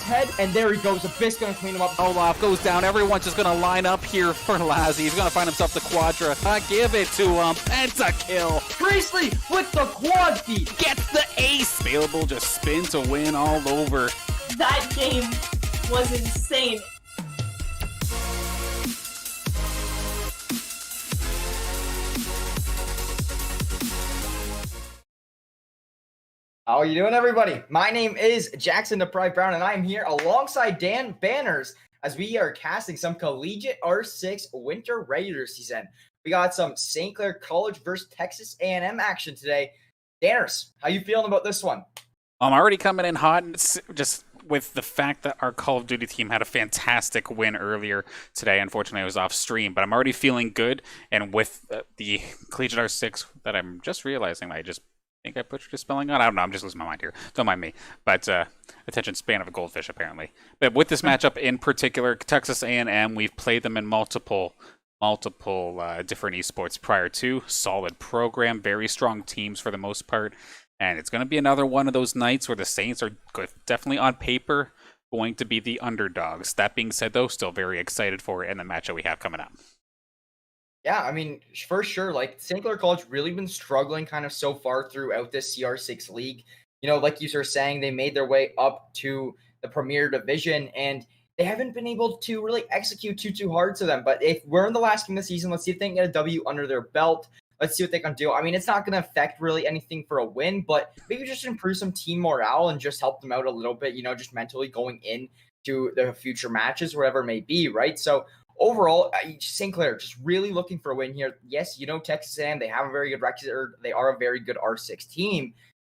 Head, and there he goes. Abyss gonna clean him up. Olaf goes down. Everyone's just gonna line up here for Lazzy. He's gonna find himself the Quadra. Give it to him. Pentakill. Priestley with the quad feed. Gets the ace. Available, just spin to win all over. That game was insane. How are you doing, everybody? My name is Jackson the Pride Brown, and I'm here alongside Dan Banners as we are casting some CollegiateR6 winter regular season. We got some St. Clair College versus Texas A&M action today. Danners, how you feeling about this one? I'm already coming in hot, just with the fact that our Call of Duty team had a fantastic win earlier today. Unfortunately, I was off stream, but I'm already feeling good. And with the CollegiateR6 that I'm just realizing I just think I put your spelling on. I don't know. I'm just losing my mind here. Don't mind me. But attention span of a goldfish, apparently. But with this matchup in particular, Texas A&M, we've played them in multiple different esports prior to. Solid program, very strong teams for the most part. And it's going to be another one of those nights where the Saints are definitely on paper going to be the underdogs. That being said, though, still very excited for it and the matchup we have coming up. Yeah, I mean, for sure, like, St. Clair College really been struggling kind of so far throughout this CR6 league. You know, like you were saying, they made their way up to the Premier Division, and they haven't been able to really execute too hard to them. But if we're in the last game of the season, let's see if they can get a W under their belt. Let's see what they can do. I mean, it's not going to affect really anything for a win, but maybe just improve some team morale and just help them out a little bit, you know, just mentally going into the future matches, whatever it may be, right? So overall, St. Clair just really looking for a win here. Yes, you know, Texas A&M, they have a very good record. They are a very good R6 team.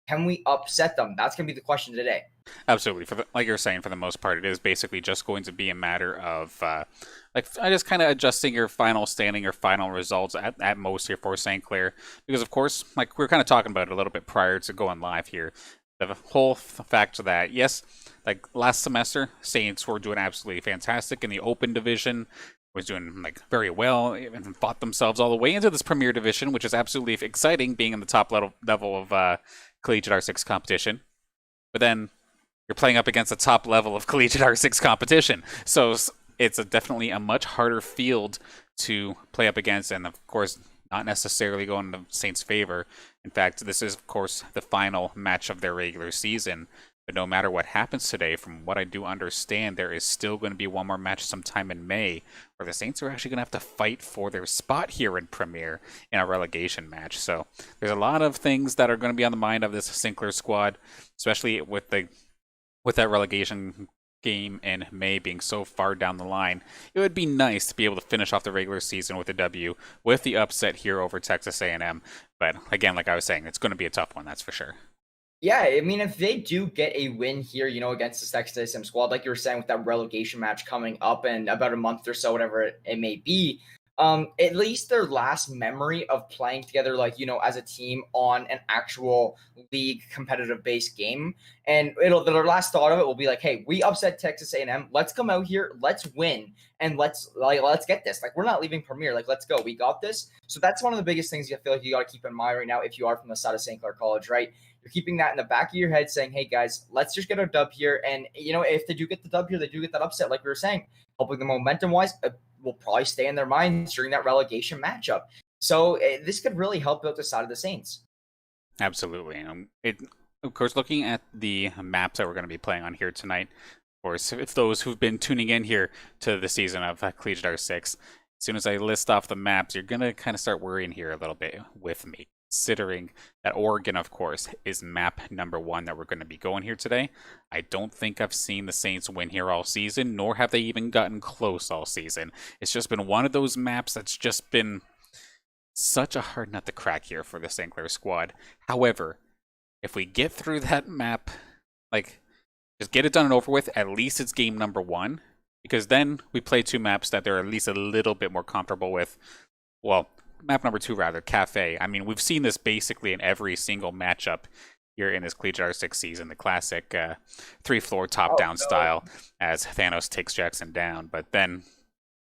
Can we upset them? That's going to be the question today. Absolutely. Like you're saying, for the most part, it is basically just going to be a matter of just kind of adjusting your final standing, your final results at most here for St. Clair. Because, of course, like we were kind of talking about it a little bit prior to going live here, the whole fact that, yes, like last semester, Saints were doing absolutely fantastic in the open division, was doing like very well, and fought themselves all the way into this Premier Division, which is absolutely exciting, being in the top level of CollegiateR6 competition. But then you're playing up against the top level of CollegiateR6 competition, so it's definitely a much harder field to play up against, and of course, not necessarily going in the Saints' favor. In fact, this is, of course, the final match of their regular season. But no matter what happens today, from what I do understand, there is still going to be one more match sometime in May, where the Saints are actually going to have to fight for their spot here in Premier in a relegation match. So there's a lot of things that are going to be on the mind of this St. Clair squad, especially with that relegation game in May being so far down the line. It would be nice to be able to finish off the regular season with a W, with the upset here over Texas A&M. But again, like I was saying, it's going to be a tough one, that's for sure. Yeah, I mean, if they do get a win here, you know, against the Texas A&M squad, like you were saying, with that relegation match coming up in about a month or so, whatever it may be, at least their last memory of playing together, like, you know, as a team on an actual league competitive based game. And their last thought of it will be like, hey, we upset Texas A&M. Let's come out here. Let's win. And let's get this. Like, we're not leaving Premier. Like, let's go. We got this. So that's one of the biggest things I feel like you got to keep in mind right now if you are from the side of St. Clair College, right? You're keeping that in the back of your head saying, hey, guys, let's just get a dub here. And, you know, if they do get the dub here, they do get that upset, like we were saying, helping the momentum-wise, will probably stay in their minds during that relegation matchup. So this could really help out the side of the Saints. Absolutely. Of course, looking at the maps that we're going to be playing on here tonight, course, if those who've been tuning in here to the season of CollegiateR6, as soon as I list off the maps, you're going to kind of start worrying here a little bit with me, considering that Oregon, of course, is map number 1 that we're going to be going here today. I don't think I've seen the Saints win here all season, nor have they even gotten close all season. It's just been one of those maps that's just been such a hard nut to crack here for the St. Clair squad. However, if we get through that map, like, just get it done and over with, at least it's game number 1. Because then we play 2 maps that they're at least a little bit more comfortable with. Well, map number 2 rather, Cafe. I mean, we've seen this basically in every single matchup here in this CollegiateR6 season. The classic 3-floor top-down style as Thanos takes Jackson down. But then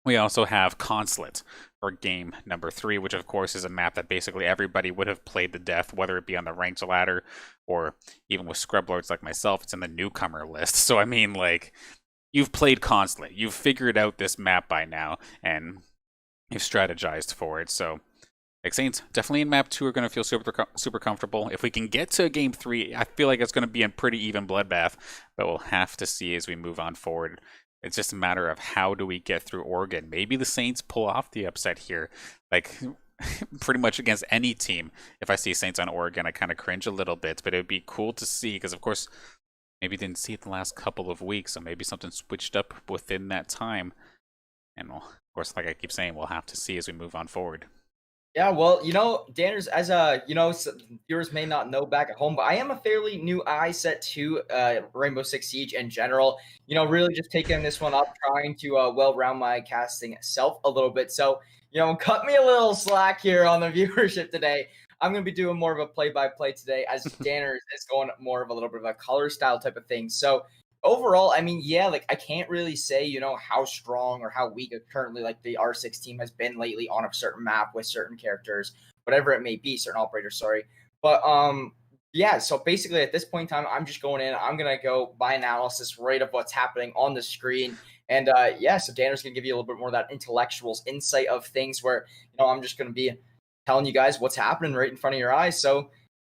we also have Consulate for game number 3, which of course is a map that basically everybody would have played to death, whether it be on the ranked ladder or even with scrublords like myself. It's in the newcomer list. So I mean, like, you've played Consulate, you've figured out this map by now, and you've strategized for it. So like, Saints definitely in map 2 are going to feel super comfortable. If we can get to game 3, I feel like it's going to be a pretty even bloodbath, but we'll have to see as we move on forward. It's just a matter of how do we get through Oregon. Maybe the Saints pull off the upset here. Like, pretty much against any team. If I see Saints on Oregon, I kind of cringe a little bit. But it would be cool to see because, of course, maybe didn't see it the last couple of weeks. So maybe something switched up within that time. And, well, of course, like I keep saying, we'll have to see as we move on forward. Yeah, well, Danners, as viewers may not know back at home, but I am a fairly new eye set to Rainbow Six Siege in general. Really just taking this one up, trying to well-round my casting self a little bit. So, cut me a little slack here on the viewership today. I'm going to be doing more of a play-by-play today, as Danners is going more of a little bit of a color style type of thing. So, overall, I mean, yeah, like, I can't really say, how strong or how weak currently, like, the R6 team has been lately on a certain map with certain characters, whatever it may be, certain operators, sorry. But, yeah, so basically at this point in time, I'm just going in. I'm going to go by analysis right of what's happening on the screen. And, yeah, so Danner's going to give you a little bit more of that intellectual's insight of things where, I'm just going to be telling you guys what's happening right in front of your eyes. So,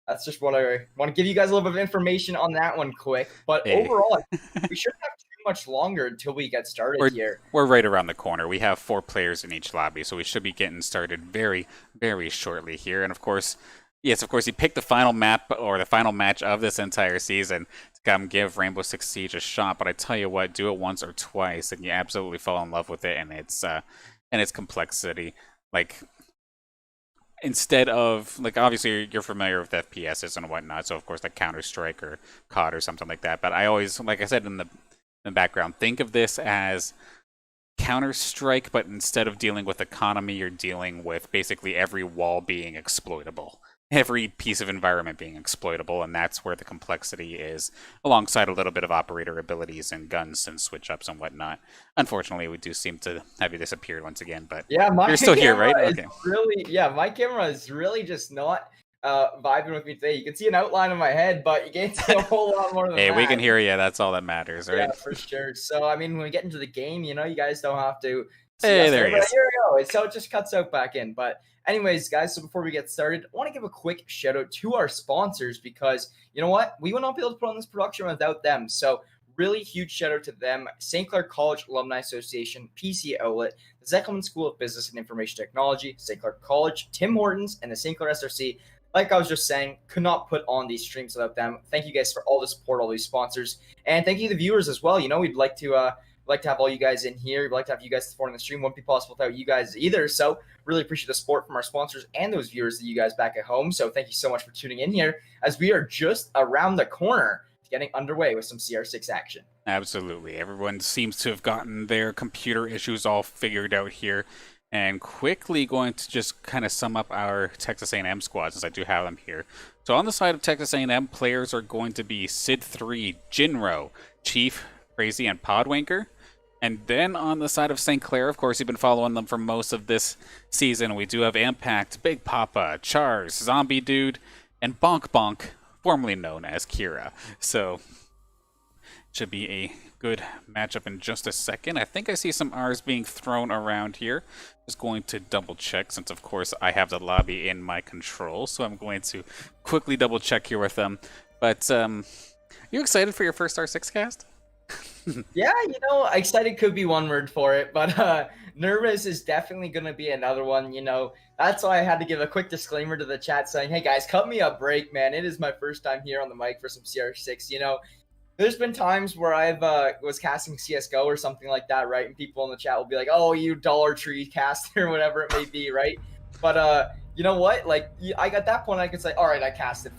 that's just what I want to give you guys a little bit of information on that one quick. But overall, we shouldn't have too much longer until we get started here. We're right around the corner. We have 4 players in each lobby, so we should be getting started very, very shortly here. And of course, yes, of course, you picked the final map or the final match of this entire season to come give Rainbow Six Siege a shot. But I tell you what, do it once or twice, and you absolutely fall in love with it and its complexity. Like, instead of, like, obviously you're familiar with FPSs and whatnot, so of course like Counter-Strike or COD or something like that, but I always, like I said in the background, think of this as Counter-Strike, but instead of dealing with economy, you're dealing with basically every wall being exploitable. Every piece of environment being exploitable, and that's where the complexity is, alongside a little bit of operator abilities and guns and switch-ups and whatnot. Unfortunately, we do seem to have you disappeared once again, but yeah, you're still here, right? Okay. My camera is really just not vibing with me today. You can see an outline of my head, but you can't see a whole lot more than that. Hey, we can hear you. That's all that matters, right? Yeah, for sure. So, I mean, when we get into the game, you guys don't have to see hey, us there he is. Here we go. So it just cuts out back in, but anyways, guys, so before we get started, I want to give a quick shout out to our sponsors because, you know what? We would not be able to put on this production without them. So really huge shout out to them. St. Clair College Alumni Association, PC Outlet, the Zekelman School of Business and Information Technology, St. Clair College, Tim Hortons, and the St. Clair SRC. Like I was just saying, could not put on these streams without them. Thank you guys for all the support, all these sponsors. And thank you to the viewers as well. We'd like to have all you guys in here. We'd like to have you guys supporting the stream. Wouldn't be possible without you guys either. So really appreciate the support from our sponsors and those viewers that you guys back at home. So thank you so much for tuning in here as we are just around the corner to getting underway with some CR6 action. Absolutely. Everyone seems to have gotten their computer issues all figured out here. And quickly going to just kind of sum up our Texas A&M squad since I do have them here. So on the side of Texas A&M, players are going to be Sid3, Jinro, Chief, Crazy, and Podwanker. And then on the side of St. Clair, of course, you've been following them for most of this season. We do have Impact, Big Papa, Chars, Zombie Dude, and Bonk Bonk, formerly known as Kira. So should be a good matchup in just a second. I think I see some R's being thrown around here. Just going to double check since, of course, I have the lobby in my control. So I'm going to quickly double check here with them. But you excited for your first R6 cast? Yeah, excited could be one word for it, but nervous is definitely going to be another one. That's why I had to give a quick disclaimer to the chat saying, hey guys, cut me a break, man. It is my first time here on the mic for some CR6. There's been times where I've was casting CSGO or something like that, right? And people in the chat will be like, oh, you Dollar Tree caster, whatever it may be, right? But you know what? Like, I got that point, I could say, all right, I casted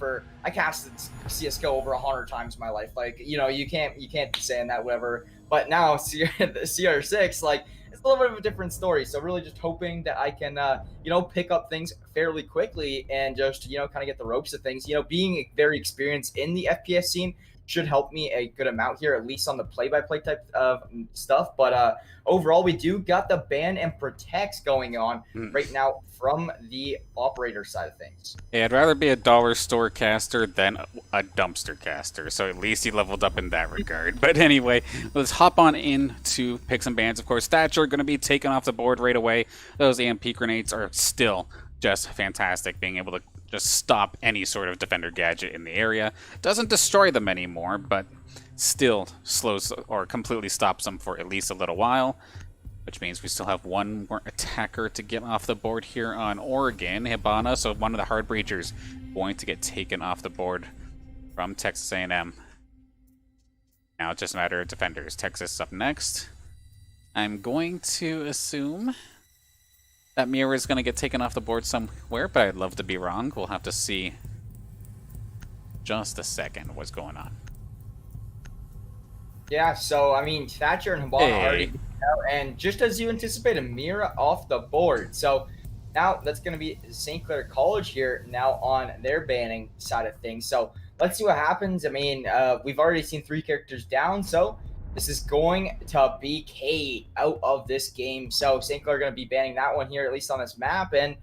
CS:GO over 100 times in my life. Like, you can't be saying that, whatever. But now CR6, like, it's a little bit of a different story. So really, just hoping that I can, pick up things fairly quickly and just, kind of get the ropes of things. Being very experienced in the FPS scene should help me a good amount here, at least on the play-by-play type of stuff. But overall, we do got the ban and protects going on right now from the operator side of things. Yeah, I'd rather be a dollar store caster than a dumpster caster, so at least he leveled up in that regard. But anyway, let's hop on in to picks and bans. Of course, Thatcher going to be taken off the board right away. Those EMP grenades are still just fantastic, being able to just stop any sort of defender gadget in the area. Doesn't destroy them anymore, but still slows or completely stops them for at least a little while, which means we still have one more attacker to get off the board here on Oregon. Hibana, so one of the hard breachers, going to get taken off the board from Texas A&M. Now it's just a matter of defenders. Texas is up next. I'm going to assume that Mira is going to get taken off the board somewhere, but I'd love to be wrong. We'll have to see just a second what's going on. Yeah, so, I mean, Thatcher and Hibana already out, and just as you anticipated, Mira off the board. So now that's going to be St. Clair College here now on their banning side of things. So let's see what happens. I mean, we've already seen 3 characters down, so this is going to be Cade out of this game. So St. Clair are going to be banning that one here, at least on this map. And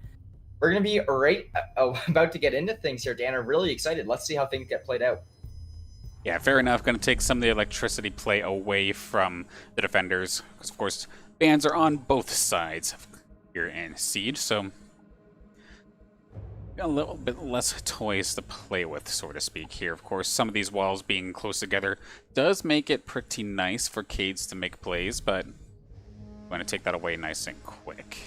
we're going to be right about to get into things here, Dan. I'm really excited. Let's see how things get played out. Yeah, fair enough. Going to take some of the electricity play away from the defenders. Because, of course, bans are on both sides here in Siege. So a little bit less toys to play with, so to speak, here. Of course, some of these walls being close together does make it pretty nice for Cades to make plays, but I'm going to take that away nice and quick.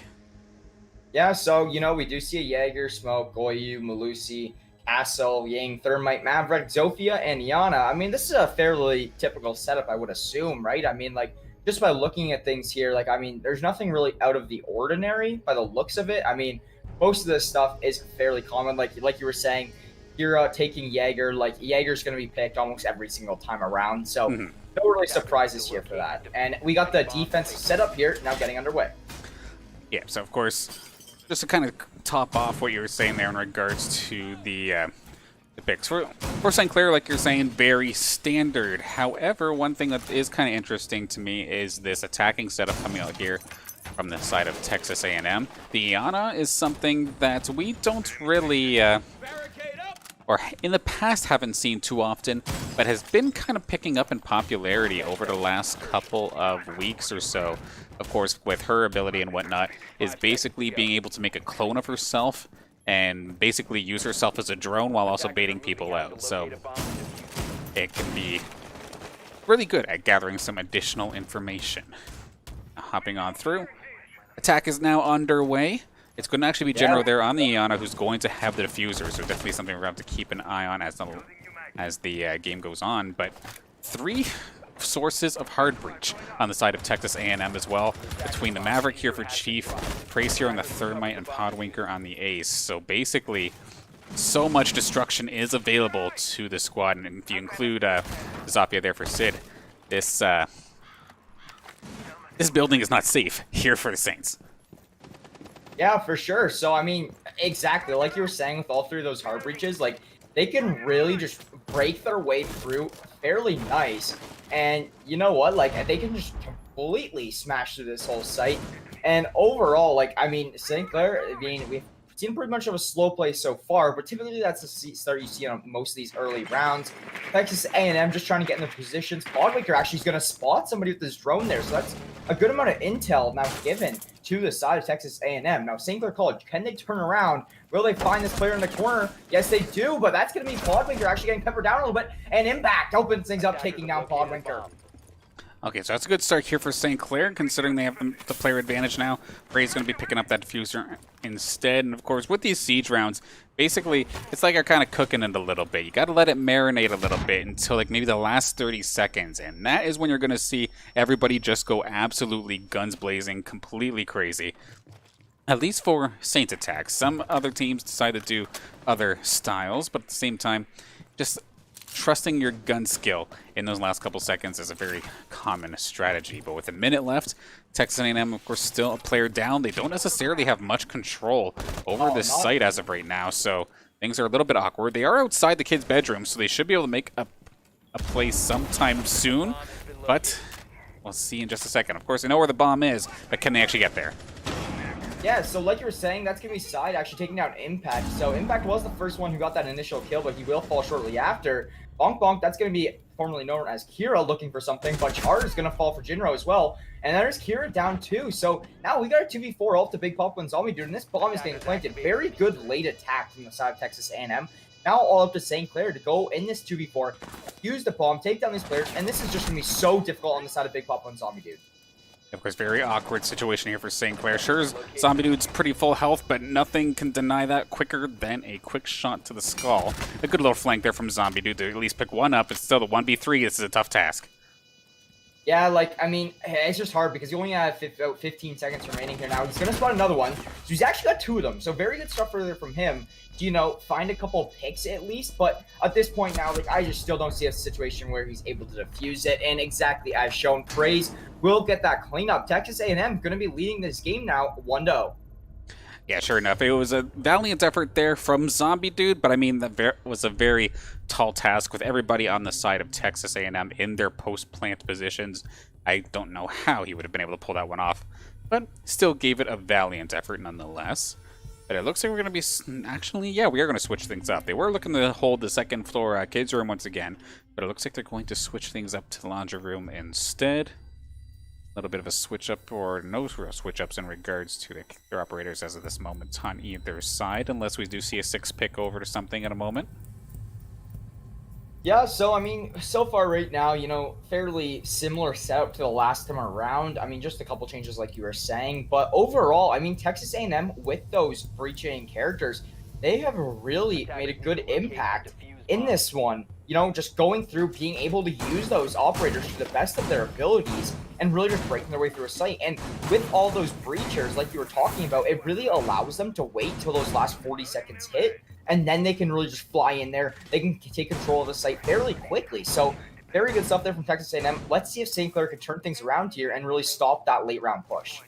Yeah, so, we do see a Jaeger, Smoke, Goyu, Malusi, Castle, Yang, Thermite, Maverick, Zofia, and Yana. I mean, this is a fairly typical setup, I would assume, right? I mean, like, just by looking at things here, like, I mean, there's nothing really out of the ordinary by the looks of it. I mean, most of this stuff is fairly common, like you were saying. You're taking Jaeger, like Jaeger's going to be picked almost every single time around, so no really surprises here for that. And we got the defense set up here, now getting underway. Yeah, so of course, just to kind of top off what you were saying there in regards to the picks. For St. Clair, like you're saying, very standard. However, one thing that is kind of interesting to me is this attacking setup coming out here from the side of Texas A&M. The Iana is something that we don't really, or in the past haven't seen too often, but has been kind of picking up in popularity over the last couple of weeks or so. Of course, with her ability and whatnot, is basically being able to make a clone of herself and basically use herself as a drone while also baiting people out. So it can be really good at gathering some additional information. Hopping on through. Attack is now underway. It's going to actually be General there on the Iana, who's going to have the diffuser, so definitely something we're going to have to keep an eye on as the game goes on. But 3 sources of hard breach on the side of Texas A&M as well, between the Maverick here for Chief, Praise here on the Thermite, and Podwinker on the Ace. So basically, so much destruction is available to the squad, and if you include Zofia there for Sid, this building is not safe here for the Saints. Yeah, for sure. So, I mean, exactly. Like you were saying with all 3 of those hard breaches, like, they can really just break their way through fairly nice. And you know what? Like, they can just completely smash through this whole site. And overall, like, I mean, St. Clair, I mean, we've seen pretty much of a slow play so far, but typically that's the start you see on most of these early rounds. Texas A&M just trying to get in the positions. Podwinker actually is going to spot somebody with this drone there, so that's a good amount of intel now given to the side of Texas A&M. Now, St. Clair College, can they turn around? Will they find this player in the corner? Yes, they do, but that's going to be Podwinker actually getting peppered down a little bit, and Impact opens things up, taking down Podwinker. Okay, so that's a good start here for St. Clair, considering they have the player advantage now. Ray's going to be picking up that diffuser instead. And, of course, with these siege rounds, basically, it's like you're kind of cooking it a little bit. You got to let it marinate a little bit until, like, maybe the last 30 seconds. And that is when you're going to see everybody just go absolutely guns blazing, completely crazy. At least for Saint Attack. Some other teams decide to do other styles, but at the same time, just trusting your gun skill in those last couple seconds is a very common strategy. But with a minute left, Texas A&M, of course, still a player down. They don't necessarily have much control over this site as of right now, so things are a little bit awkward. They are outside the kid's bedroom, so they should be able to make a play sometime soon, but we'll see in just a second. Of course, they know where the bomb is, but can they actually get there? Yeah, so like you were saying, that's going to be Side actually taking down Impact. So Impact was the first one who got that initial kill, but he will fall shortly after. Bonk Bonk, that's going to be formerly known as Kira looking for something, but Char is going to fall for Jinro as well. And there's Kira down too. So now we got a 2v4 off the Big Pop and Zombie Dude, and this bomb is getting planted. Very good late attack from the side of Texas A&M. Now all up to St. Clair to go in this 2v4, use the bomb, take down these players, and this is just going to be so difficult on the side of Big Pop and Zombie Dude. Of course, very awkward situation here for St. Clair. Sure, Zombie Dude's pretty full health, but nothing can deny that quicker than a quick shot to the skull. A good little flank there from Zombie Dude to at least pick one up. It's still the 1v3. This is a tough task. Yeah, like, I mean, it's just hard because you only have 15 seconds remaining here now. He's going to spawn another one. So he's actually got 2 of them. So very good stuff further from him to, you know, find a couple picks at least. But at this point now, like, I just still don't see a situation where he's able to defuse it. And exactly as shown, Praise will get that cleanup. Texas A&M going to be leading this game now 1-0. Yeah, sure enough. It was a valiant effort there from Zombie Dude, but I mean, that was a very tall task with everybody on the side of Texas A&M in their post-plant positions. I don't know how he would have been able to pull that one off, but still gave it a valiant effort nonetheless. But it looks like we're going to be... Actually, yeah, we are going to switch things up. They were looking to hold the second floor kids' room once again, but it looks like they're going to switch things up to the laundry room instead. A little bit of a switch up, or no real switch ups in regards to their operators as of this moment on either side, unless we do see a 6 pick over to something in a moment. Yeah, so I mean, so far right now, you know, fairly similar setup to the last time around. I mean, just a couple changes like you were saying, but overall, I mean, Texas A&M with those breaching characters, they have really made a good impact in this one. You know, just going through, being able to use those operators to the best of their abilities and really just breaking their way through a site. And with all those breachers, like you were talking about, it really allows them to wait till those last 40 seconds hit, and then they can really just fly in there. They can take control of the site fairly quickly. So very good stuff there from Texas A&M. Let's see if St. Clair can turn things around here and really stop that late round push.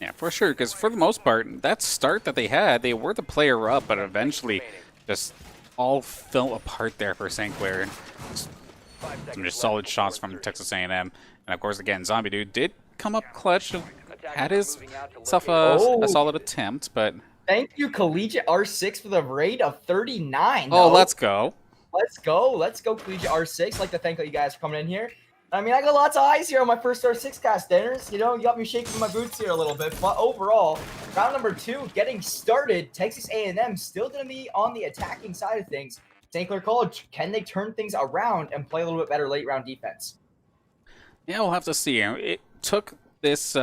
Yeah, for sure, because for the most part, that start that they had, they were the player up, but eventually just all fell apart there for St. Clair. Some just solid shots from Texas A&M. And of course, again, Zombie Dude did come up clutch, had himself a solid attempt, but... Thank you, CollegiateR6, for the raid of 39. Oh, let's go. Let's go, CollegiateR6. I'd like to thank you guys for coming in here. I mean, I got lots of eyes here on my first R6 cast dinners. You know, you got me shaking my boots here a little bit. But overall, round number 2 getting started. Texas A&M still going to be on the attacking side of things. St. Clair College, can they turn things around and play a little bit better late round defense? Yeah, we'll have to see. It took this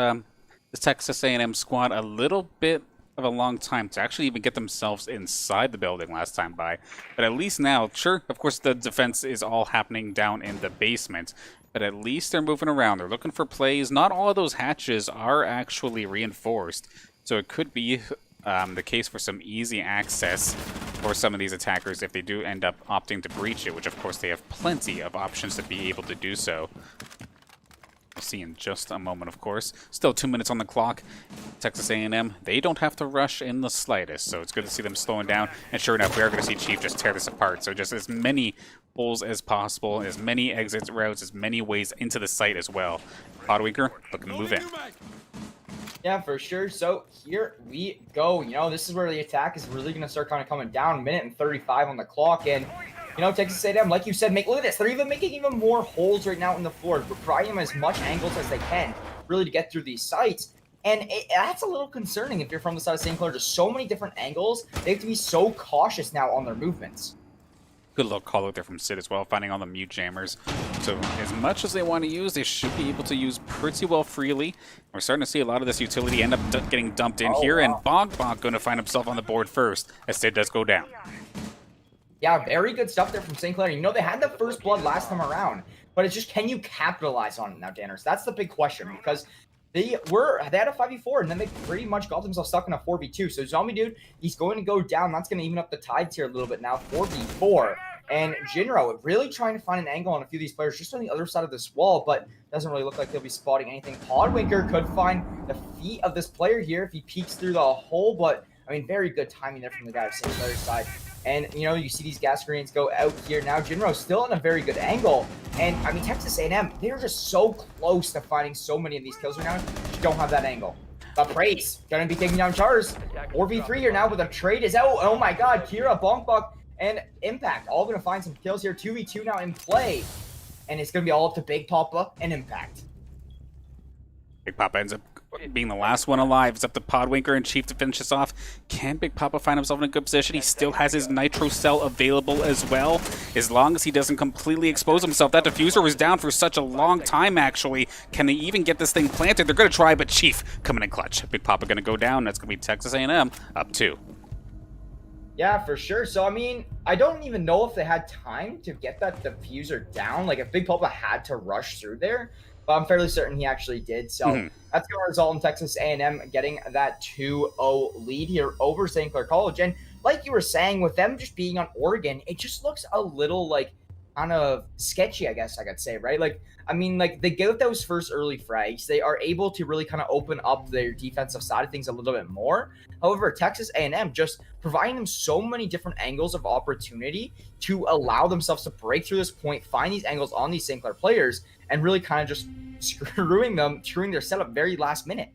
Texas A&M squad a little bit of a long time to actually even get themselves inside the building last time by. But at least now, sure, of course, the defense is all happening down in the basement. But at least they're moving around. They're looking for plays. Not all of those hatches are actually reinforced. So it could be the case for some easy access for some of these attackers if they do end up opting to breach it, which of course they have plenty of options to be able to do so. We'll see in just a moment, of course. Still 2 minutes on the clock. Texas A&M, they don't have to rush in the slightest, so it's good to see them slowing down. And sure enough, we are going to see Chief just tear this apart. So just as many holes as possible, as many exit routes, as many ways into the site as well. Podweaker looking to move in. Yeah, for sure. So here we go. You know, this is where the attack is really going to start kind of coming down. Minute and 35 on the clock. And, you know, Texas A&M, like you said, look at this. They're even making even more holes right now in the floor, providing them as much angles as they can, really to get through these sites. And that's a little concerning if you're from the side of St. Clair. Just so many different angles. They have to be so cautious now on their movements. Good little call out there from Sid as well, finding all the mute jammers. So as much as they want to use, they should be able to use pretty well freely. We're starting to see a lot of this utility end up getting dumped in here, and Bonk going to find himself on the board first, as Sid does go down. Yeah, very good stuff there from St. Clair. You know, they had the first blood last time around, but it's just, can you capitalize on it now, Danners? That's the big question, because they had a 5v4, and then they pretty much got themselves stuck in a 4v2. So Zombie Dude, he's going to go down. That's going to even up the tides here a little bit now, 4v4. And Jinro really trying to find an angle on a few of these players just on the other side of this wall, but doesn't really look like he'll be spotting anything. Podwinker could find the feet of this player here if he peeks through the hole, but, I mean, very good timing there from the guy of St. Clair's side. And, you know, you see these gas grenades go out here. Now Jinro's still in a very good angle. And, I mean, Texas A&M, they're just so close to finding so many of these kills right now. Just don't have that angle. But Praise going to be taking down Chars. 4v3 here now, but the trade is out. Oh, my God. Kira, Bonkbok, and Impact all going to find some kills here. 2v2 now in play. And it's going to be all up to Big Papa and Impact. Big Papa ends up being the last one alive. It's up to Podwinker and Chief to finish this off. Can Big Papa find himself in a good position? He still has his Nitro Cell available as well, as long as he doesn't completely expose himself. That diffuser was down for such a long time, actually. Can they even get this thing planted? They're going to try, but Chief coming in clutch. Big Papa going to go down. That's going to be Texas A&M up 2. Yeah, for sure. So, I mean, I don't even know if they had time to get that diffuser down. Like, if Big Papa had to rush through there, but I'm fairly certain he actually did. So that's going to result in Texas A&M getting that 2-0 lead here over St. Clair College. And like you were saying, with them just being on Oregon, it just looks a little, like, kind of sketchy, I guess I could say, right? Like, I mean, like, they get those first early frags. They are able to really kind of open up their defensive side of things a little bit more. However, Texas A&M just providing them so many different angles of opportunity to allow themselves to break through this point, find these angles on these St. Clair players, and really kind of just screwing their setup very last minute.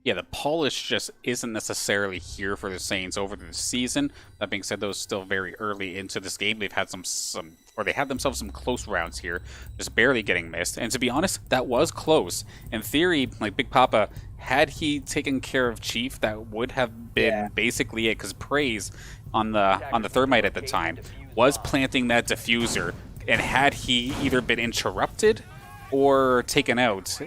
Yeah, the polish just isn't necessarily here for the Saints over the season. That being said, though, still very early into this game. They've had they had themselves some close rounds here, just barely getting missed. And to be honest, that was close. In theory, like Big Papa, had he taken care of Chief, that would have been basically it, because Praise on the Thermite at the time was planting that diffuser, and had he either been interrupted or taken out,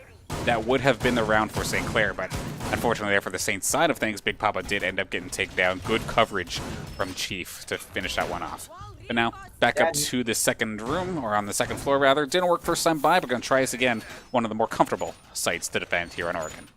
that would have been the round for St. Clair. But unfortunately there for the Saints side of things, Big Papa did end up getting taken down. Good coverage from Chief to finish that one off. But now, back up to the second room, or on the second floor rather. Didn't work first time by, but going to try this again. One of the more comfortable sites to defend here in Oregon.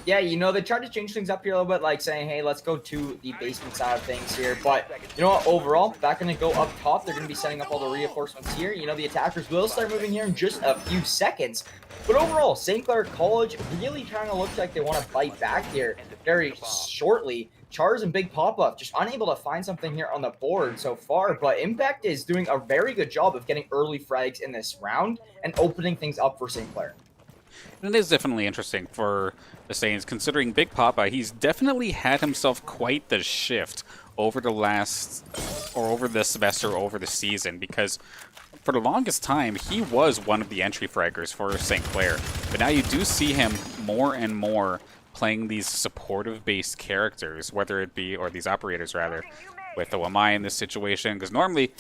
Yeah, you know, they tried to change things up here a little bit, like saying, hey, let's go to the basement side of things here. But, you know what, overall, back going to go up top. They're going to be setting up all the reinforcements here. You know, the attackers will start moving here in just a few seconds. But overall, St. Clair College really kind of looks like they want to bite back here very shortly. Chars and Big Papa just unable to find something here on the board so far, but Impact is doing a very good job of getting early frags in this round and opening things up for St. Clair. And it is definitely interesting for the Saints, considering Big Papa, he's definitely had himself quite the shift over the over the semester, over the season, because for the longest time, he was one of the entry fraggers for St. Clair. But now you do see him more and more playing these supportive-based characters, whether it be, or these operators rather, with OMI in this situation. Because normally,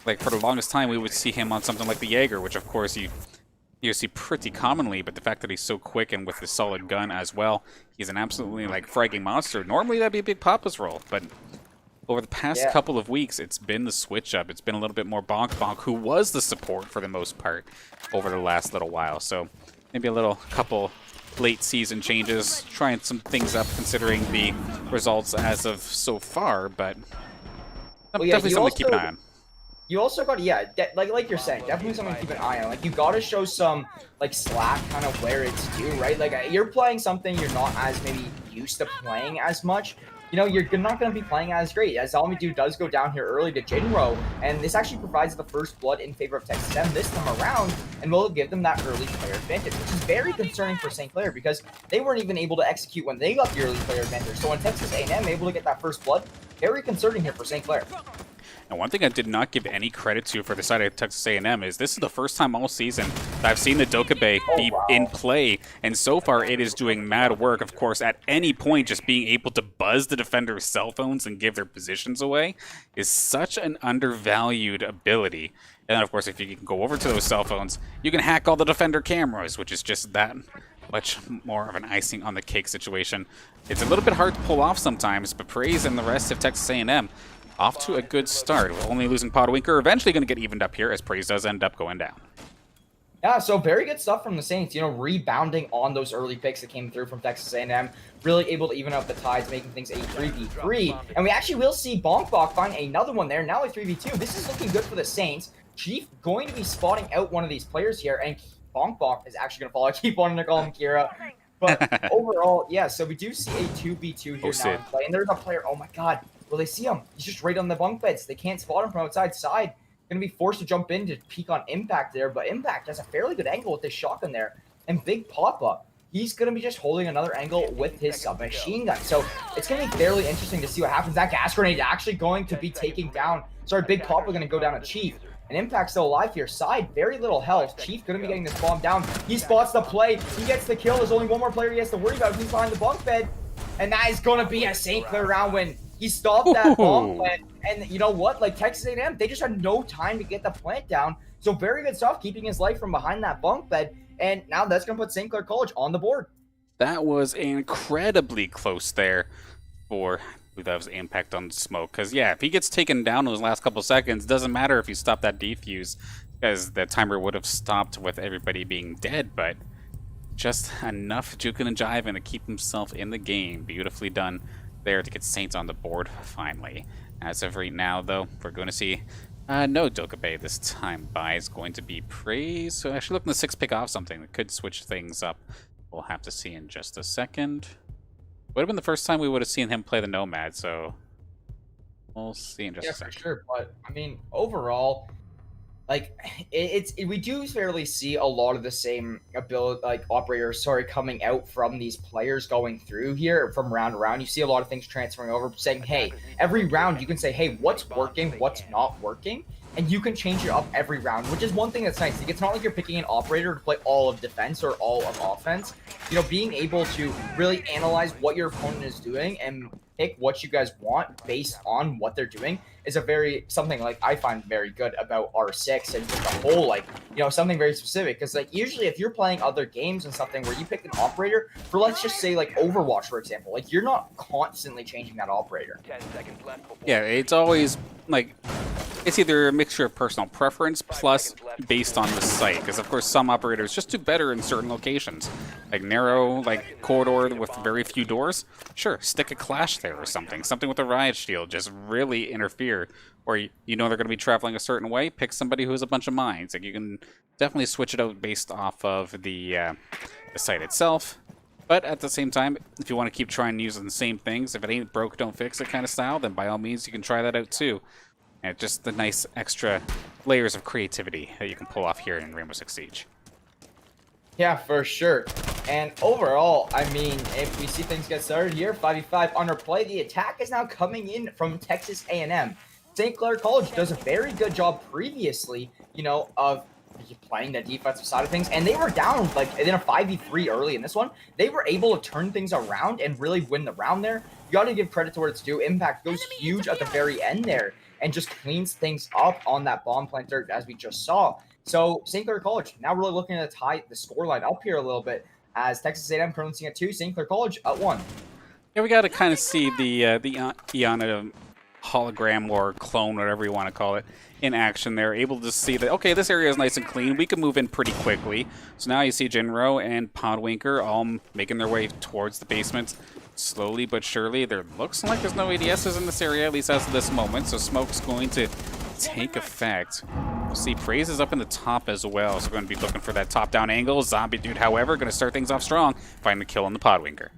like for the longest time, we would see him on something like the Jaeger, which of course you see pretty commonly, but the fact that he's so quick and with a solid gun as well, he's an absolutely like fragging monster. Normally that'd be Big Papa's role, but over the past couple of weeks, it's been the switch up. It's been a little bit more Bonk, who was the support for the most part over the last little while. So maybe a couple late season changes, trying some things up considering the results as of so far, but definitely something to keep an eye on. You also got, like you're saying, definitely something to keep an eye on. Like, you got to show some, like, slack kind of where it's due, right? Like, you're playing something you're not as maybe used to playing as much. You know, you're not going to be playing as great. As Zombie Dude does go down here early to Jinro, and this actually provides the first blood in favor of Texas A&M this time around, and will give them that early player advantage, which is very concerning for St. Clair, because they weren't even able to execute when they got the early player advantage. So when Texas A&M able to get that first blood, very concerning here for St. Clair. And one thing I did not give any credit to for the side of Texas A&M is this is the first time all season that I've seen the Dokkaebi be in play, and so far it is doing mad work. Of course, at any point, just being able to buzz the defender's cell phones and give their positions away is such an undervalued ability. And then, of course, if you can go over to those cell phones, you can hack all the defender cameras, which is just that much more of an icing on the cake situation. It's a little bit hard to pull off sometimes, but Praise and the rest of Texas A&M off to a good start. With only losing Podwinker, eventually going to get evened up here as Praise does end up going down. Yeah, so very good stuff from the Saints, rebounding on those early picks that came through from Texas A&M, really able to even out the tides, making things a 3v3. And we actually will see Bonkbok find another one there, now a 3v2. This is looking good for the Saints. Chief going to be spotting out one of these players here, and Bonkbok is actually going to follow. I keep wanting to call him Kira. But overall, yeah, so we do see a 2v2 here now in play. And there's a player, oh my god, will they see him? He's just right on the bunk beds. They can't spot him from outside side. Going to be forced to jump in to peek on Impact there, but Impact has a fairly good angle with this shotgun there. And Big Papa, he's going to be just holding another angle with his submachine gun. So it's going to be fairly interesting to see what happens. That gas grenade actually going to be taking down, Big Papa going to go down a Chief. And Impact still alive here. Side, very little health. Chief going to be getting this bomb down. He spots the play. He gets the kill. There's only one more player he has to worry about. He's behind the bunk bed. And that is going to be a St. Clair round win. He stopped that bomb plant. And you know what? Like Texas A&M, they just had no time to get the plant down. So very good stuff, keeping his life from behind that bunk bed. And now that's going to put St. Clair College on the board. That was incredibly close there for... I believe that was Impact on the smoke. Because, yeah, if he gets taken down in those last couple seconds, doesn't matter if you stop that defuse, because the timer would have stopped with everybody being dead, but just enough juking and jiving to keep himself in the game. Beautifully done there to get Saints on the board, finally. As of right now, though, we're going to see no Dokkaebi this time by. Is going to be Praise. So actually looking to 6-pick off something that could switch things up. We'll have to see in just a second. Would have been the first time we would have seen him play the Nomad, so we'll see in just a second. Yeah, for sure. But I mean, overall, like we do fairly see a lot of the same ability, like operators, coming out from these players going through here from round to round. You see a lot of things transferring over, saying, hey, every round you can say, hey, what's working, what's not working. And you can change it up every round, which is one thing that's nice. Like, it's not like you're picking an operator to play all of defense or all of offense. Being able to really analyze what your opponent is doing and pick what you guys want based on what they're doing is something like I find very good about R6 and just a whole, something very specific. Because usually if you're playing other games and something where you pick an operator for, let's just say Overwatch, for example, you're not constantly changing that operator. 10 seconds left before Yeah, it's always it's either a mixture of personal preference plus based on the site, because of course some operators just do better in certain locations, narrow corridor with very few doors. Sure, stick a Clash there or something with a riot shield, just really interfere. Or they're going to be traveling a certain way, pick somebody who has a bunch of mines. You can definitely switch it out based off of the site itself. But at the same time, if you want to keep trying using the same things, if it ain't broke, don't fix it kind of style, then by all means you can try that out too. And just the nice extra layers of creativity that you can pull off here in Rainbow Six Siege. Yeah, for sure. And overall, I mean, if we see things get started here, 5v5 under play, the attack is now coming in from Texas A&M. St. Clair College does a very good job previously, of playing the defensive side of things, and they were down in a 5v3 early in this one. They were able to turn things around and really win the round there. You got to give credit to where it's due. Impact goes huge at the very end there and just cleans things up on that bomb planter as we just saw. So St. Clair College now really looking to tie the scoreline up here a little bit as Texas A&M currently sitting at 2, St. Clair College at 1. Yeah, we got to kind of see the Iana hologram or clone, whatever you want to call it, in action. They're able to see that, okay, this area is nice and clean. We can move in pretty quickly. So now you see Jinro and Podwinker all making their way towards the basement. Slowly but surely. There looks like there's no ADSs in this area, at least as of this moment. So smoke's going to take effect. We'll see Praise is up in the top as well. So we're going to be looking for that top-down angle. Zombie Dude, however, going to start things off strong. Find the kill on the Podwinker.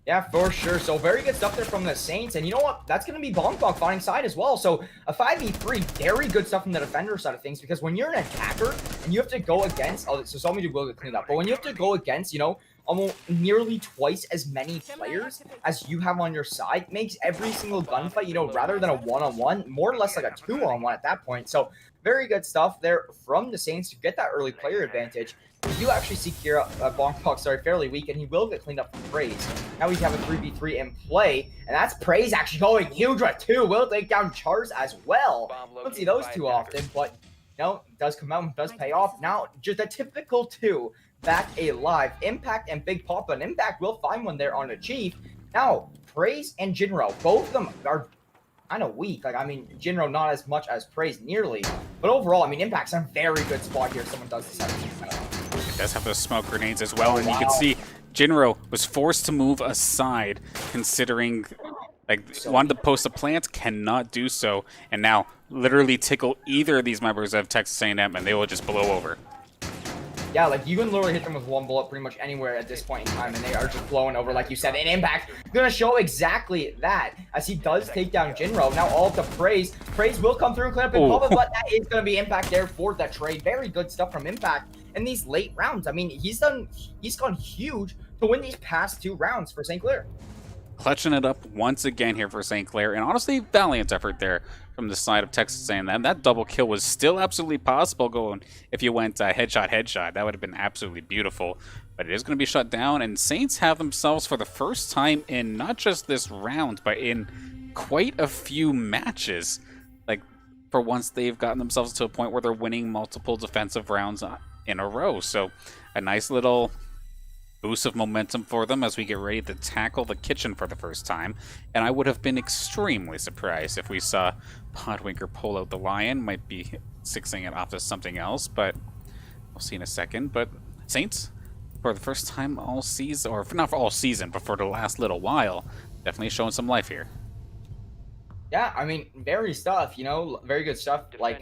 Yeah, for sure. So very good stuff there from the Saints. And you know what? That's going to be Bonkbok finding side as well. So a 5v3, very good stuff from the defender side of things, because when you're an attacker and you have to go against, so Zombie Dude will get cleaned up, but when you have to go against, almost nearly twice as many players as you have on your side makes every single gunfight, you know, rather than a one-on-one, more or less like a two-on-one at that point. So very good stuff there from the Saints to get that early player advantage. You do actually see Kira, Bonk, fairly weak, and he will get cleaned up from Praise. Now we have a 3v3 in play, and that's Praise actually going huge with 2. Will take down Chars as well. Don't see those too often, but no, it does come out and does pay off. Now, just a typical 2 back alive. Impact and Big Papa, and Impact will find one there on a Chief. Now, Praise and Jinro, both of them are kind of weak. Like, I mean, Jinro not as much as Praise nearly, but overall, I mean, Impact's in a very good spot here if someone does decide to use that. It does have those smoke grenades as well, and you can see Jinro was forced to move aside, considering like wanted to post a plant, cannot do so, and now literally tickle either of these members of Texas A&M, and they will just blow over. Yeah, like you can literally hit them with one bullet pretty much anywhere at this point in time, and they are just blowing over, like you said. And Impact gonna show exactly that as he does take down Jinro. Now all to Praise. Praise will come through and clean up and Papa, but that is gonna be Impact there for that trade. Very good stuff from Impact in these late rounds. I mean, he's gone huge to win these past 2 rounds for St. Clair. Clutching it up once again here for St. Clair, and honestly, valiant effort there from the side of Texas A&M. That double kill was still absolutely possible going if you went headshot. That would have been absolutely beautiful, but it is going to be shut down, and Saints have themselves for the first time in not just this round, but in quite a few matches. Like, for once, they've gotten themselves to a point where they're winning multiple defensive rounds in a row, so a nice little boost of momentum for them as we get ready to tackle the kitchen for the first time. And I would have been extremely surprised if we saw Podwinker pull out the lion. Might be sixing it off to something else, but we'll see in a second. But Saints, for the first time all season, or not for all season, but for the last little while, definitely showing some life here. Yeah, I mean, very stuff, you know, very good stuff. Like,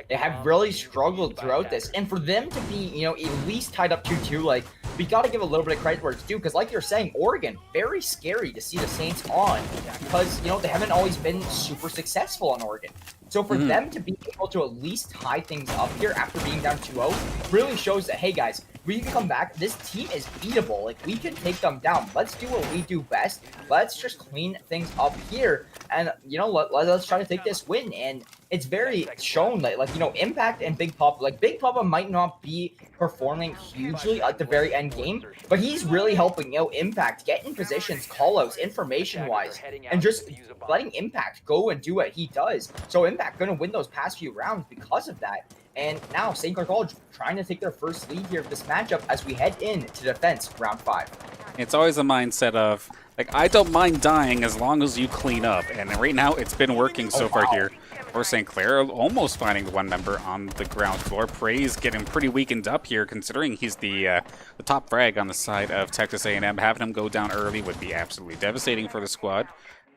they have really struggled throughout this. And for them to be, you know, at least tied up 2-2, like, we got to give a little bit of credit where it's due. Because, like you're saying, Oregon, very scary to see the Saints on. Because, you know, they haven't always been super successful on Oregon. So for them to be able to at least tie things up here after being down 2-0 really shows that, hey, guys, we can come back. This team is beatable. Like, we can take them down. Let's do what we do best. Let's just clean things up here. And, you know, let's try to take this win. And it's very shown that, like, you know, Impact and Big Papa, like, Big Papa might not be performing hugely at the very end game, but he's really helping, you know, Impact get in positions, call-outs, information-wise, and just letting Impact go and do what he does. So Impact going to win those past few rounds because of that. And now St. Clair College trying to take their first lead here of this matchup as we head into defense round 5. It's always a mindset of, like, I don't mind dying as long as you clean up. And right now it's been working so far here for St. Clair, almost finding the one member on the ground floor. Praise getting pretty weakened up here, considering he's the top frag on the side of Texas A&M. Having him go down early would be absolutely devastating for the squad.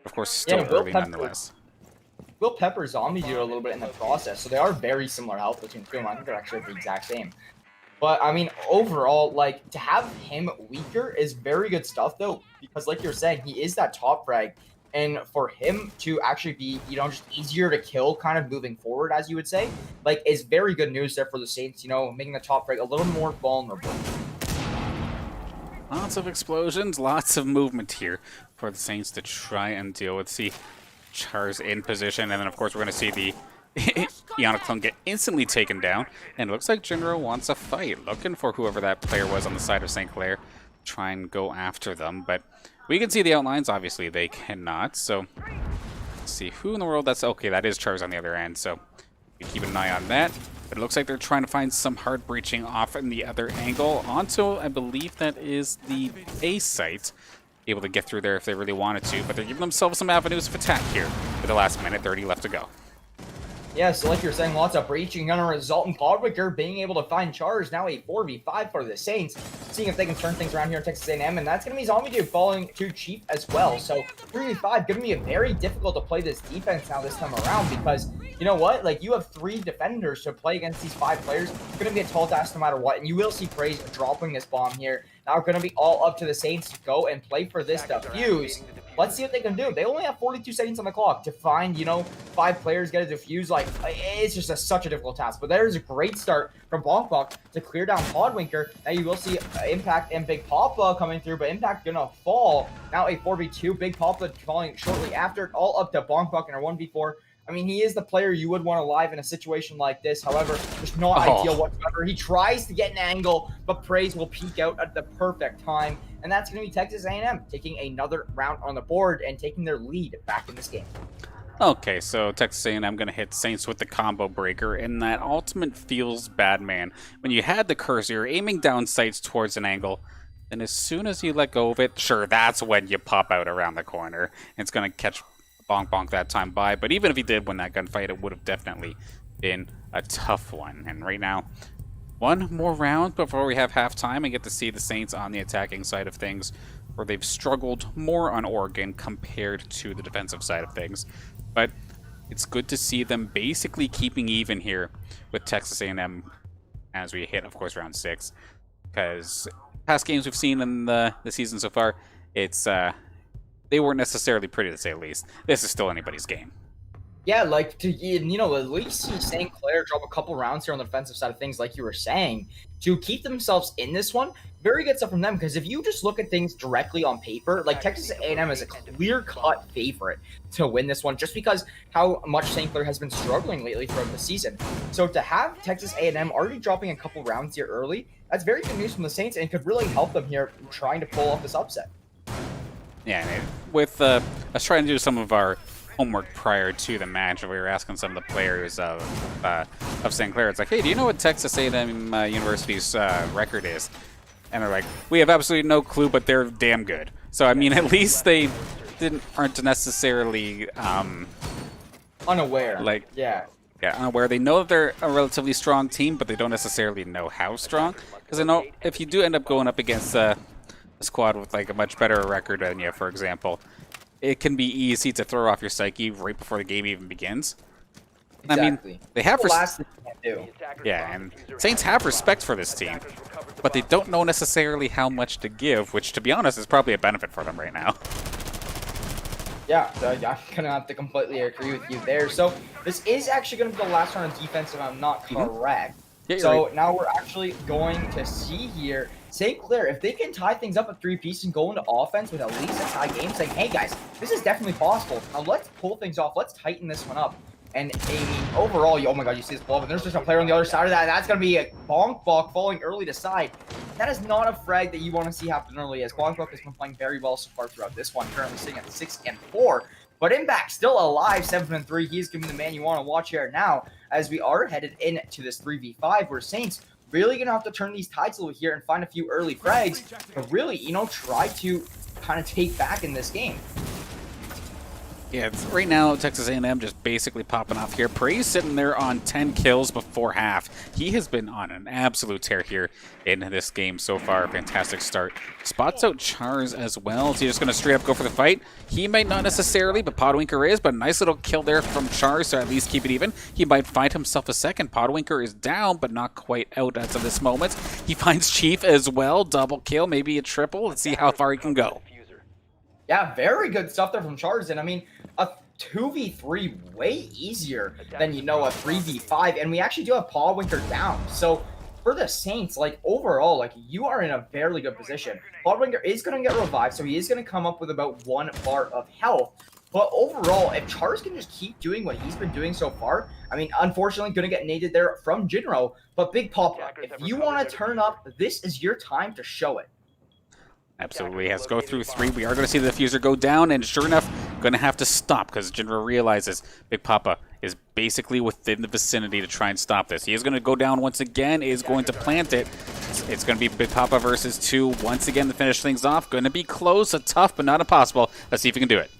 Of course, still early nonetheless. Will Pepper Zombie do a little bit in the process, so they are very similar health between the two of them. I think they're actually the exact same. But, I mean, overall, like, to have him weaker is very good stuff, though, because, like you're saying, he is that top frag, and for him to actually be, you know, just easier to kill kind of moving forward, as you would say, like, is very good news there for the Saints, you know, making the top frag a little more vulnerable. Lots of explosions, lots of movement here for the Saints to try and deal with. See Chars in position, and then of course we're going to see the Ionic Clone get instantly taken down, and it looks like Jinro wants a fight, looking for whoever that player was on the side of St. Clair, try and go after them, but we can see the outlines. Obviously they cannot, so let's see who in the world that's. Okay, that is Chars on the other end, so we keep an eye on that. But it looks like they're trying to find some hard breaching off in the other angle onto, I believe that is the A site. Able to get through there if they really wanted to, but they're giving themselves some avenues of attack here with the last minute 30 left to go. Yeah, so like you're saying, lots of breaching going to result in Podwicker being able to find Chars. Now a 4v5 for the Saints, seeing if they can turn things around here in Texas A&M, and that's going to be Zombie Dude falling to Chief as well. So 3v5 going to be very difficult to play this defense now this time around, because you know what? Like, you have 3 defenders to play against these 5 players. It's going to be a tall task no matter what. And you will see Praise dropping this bomb here. Now we're going to be all up to the Saints to go and play for this defuse. Let's see what they can do. They only have 42 seconds on the clock to find, 5 players, get a defuse. Like, it's just such a difficult task. But there's a great start from Bonk to clear down Podwinker. Now you will see Impact and Big Papa coming through, but Impact gonna fall. Now a 4v2, Big Papa falling shortly after, all up to Bonk in a 1v4. I mean, he is the player you would want alive in a situation like this. However, it's not ideal whatsoever. He tries to get an angle, but Praise will peek out at the perfect time. And that's going to be Texas A&M taking another round on the board and taking their lead back in this game. Okay, so Texas A&M going to hit Saints with the combo breaker, and that ultimate feels bad, man. When you had the cursor, you're aiming down sights towards an angle, and as soon as you let go of it, sure, that's when you pop out around the corner. And it's going to catch Bonk that time by, but even if he did win that gunfight, it would have definitely been a tough one. And right now, one more round before we have halftime and get to see the Saints on the attacking side of things, where they've struggled more on Oregon compared to the defensive side of things. But it's good to see them basically keeping even here with Texas A&M as we hit, of course, round 6. Because past games we've seen in the season so far, it's they weren't necessarily pretty, to say the least. This is still anybody's game. Yeah, like, to, at least see St. Clair drop a couple rounds here on the defensive side of things, like you were saying, to keep themselves in this one. Very good stuff from them, because if you just look at things directly on paper, like, Texas A&M is a clear-cut favorite to win this one, just because how much St. Clair has been struggling lately throughout the season. So to have Texas A&M already dropping a couple rounds here early, that's very good news from the Saints, and could really help them here trying to pull off this upset. Yeah, with us trying to do some of our homework prior to the match, we were asking some of the players of St. Clair. It's like, hey, do you know what Texas A&M University's record is? And they're like, we have absolutely no clue, but they're damn good. So I mean, at least they aren't necessarily unaware. Like, yeah, unaware. They know that they're a relatively strong team, but they don't necessarily know how strong. Because I know if you do end up going up against a squad with like a much better record than you, for example, it can be easy to throw off your psyche right before the game even begins. Exactly. I mean, they have and Saints have respect for this team, but they don't know necessarily how much to give, which, to be honest, is probably a benefit for them right now. Yeah, I'm gonna have to completely agree with you there. So this is actually gonna be the last round of defense, if I'm not correct. Yeah, so right. Now we're actually going to see here St. Clair, if they can tie things up at 3-piece and go into offense with at least a tie game, saying, hey guys, this is definitely possible. Now let's pull things off. Let's tighten this one up. And I mean, overall, oh my god, you see this blow up, and there's just a player on the other side of that. That's going to be a Bonk falling early to side. That is not a frag that you want to see happen early, as Bonk has been playing very well so far throughout this one, currently sitting at 6-4. But Impact still alive, 7-3. He's going to be the man you want to watch here now, as we are headed into this 3v5, where Saints really going to have to turn these tides a little here and find a few early frags to really, try to kind of take back in this game. Yeah, right now, Texas A&M just basically popping off here. Praise sitting there on 10 kills before half. He has been on an absolute tear here in this game so far. Fantastic start. Spots out Chars as well. Is he just going to straight up go for the fight? He might not necessarily, but Podwinker is. But a nice little kill there from Chars to at least keep it even. He might find himself a second. Podwinker is down, but not quite out as of this moment. He finds Chief as well. Double kill, maybe a triple. Let's see how far he can go. Yeah, very good stuff there from Chars. And I mean, a 2v3 way easier than, a 3v5. And we actually do have Podwinker down. So for the Saints, like, overall, like, you are in a fairly good position. Podwinker is going to get revived, so he is going to come up with about 1 bar of health. But overall, if Chars can just keep doing what he's been doing so far, I mean, unfortunately, going to get naded there from Jinro. But Big Papa, if you want to turn up, this is your time to show it. Absolutely has to go through 3. We are going to see the diffuser go down, and sure enough, going to have to stop because Jinro realizes Big Papa is basically within the vicinity to try and stop this. He is going to go down once again, is going to plant it. It's going to be Big Papa versus 2 once again to finish things off. Going to be close, a tough, but not impossible. Let's see if he can do it.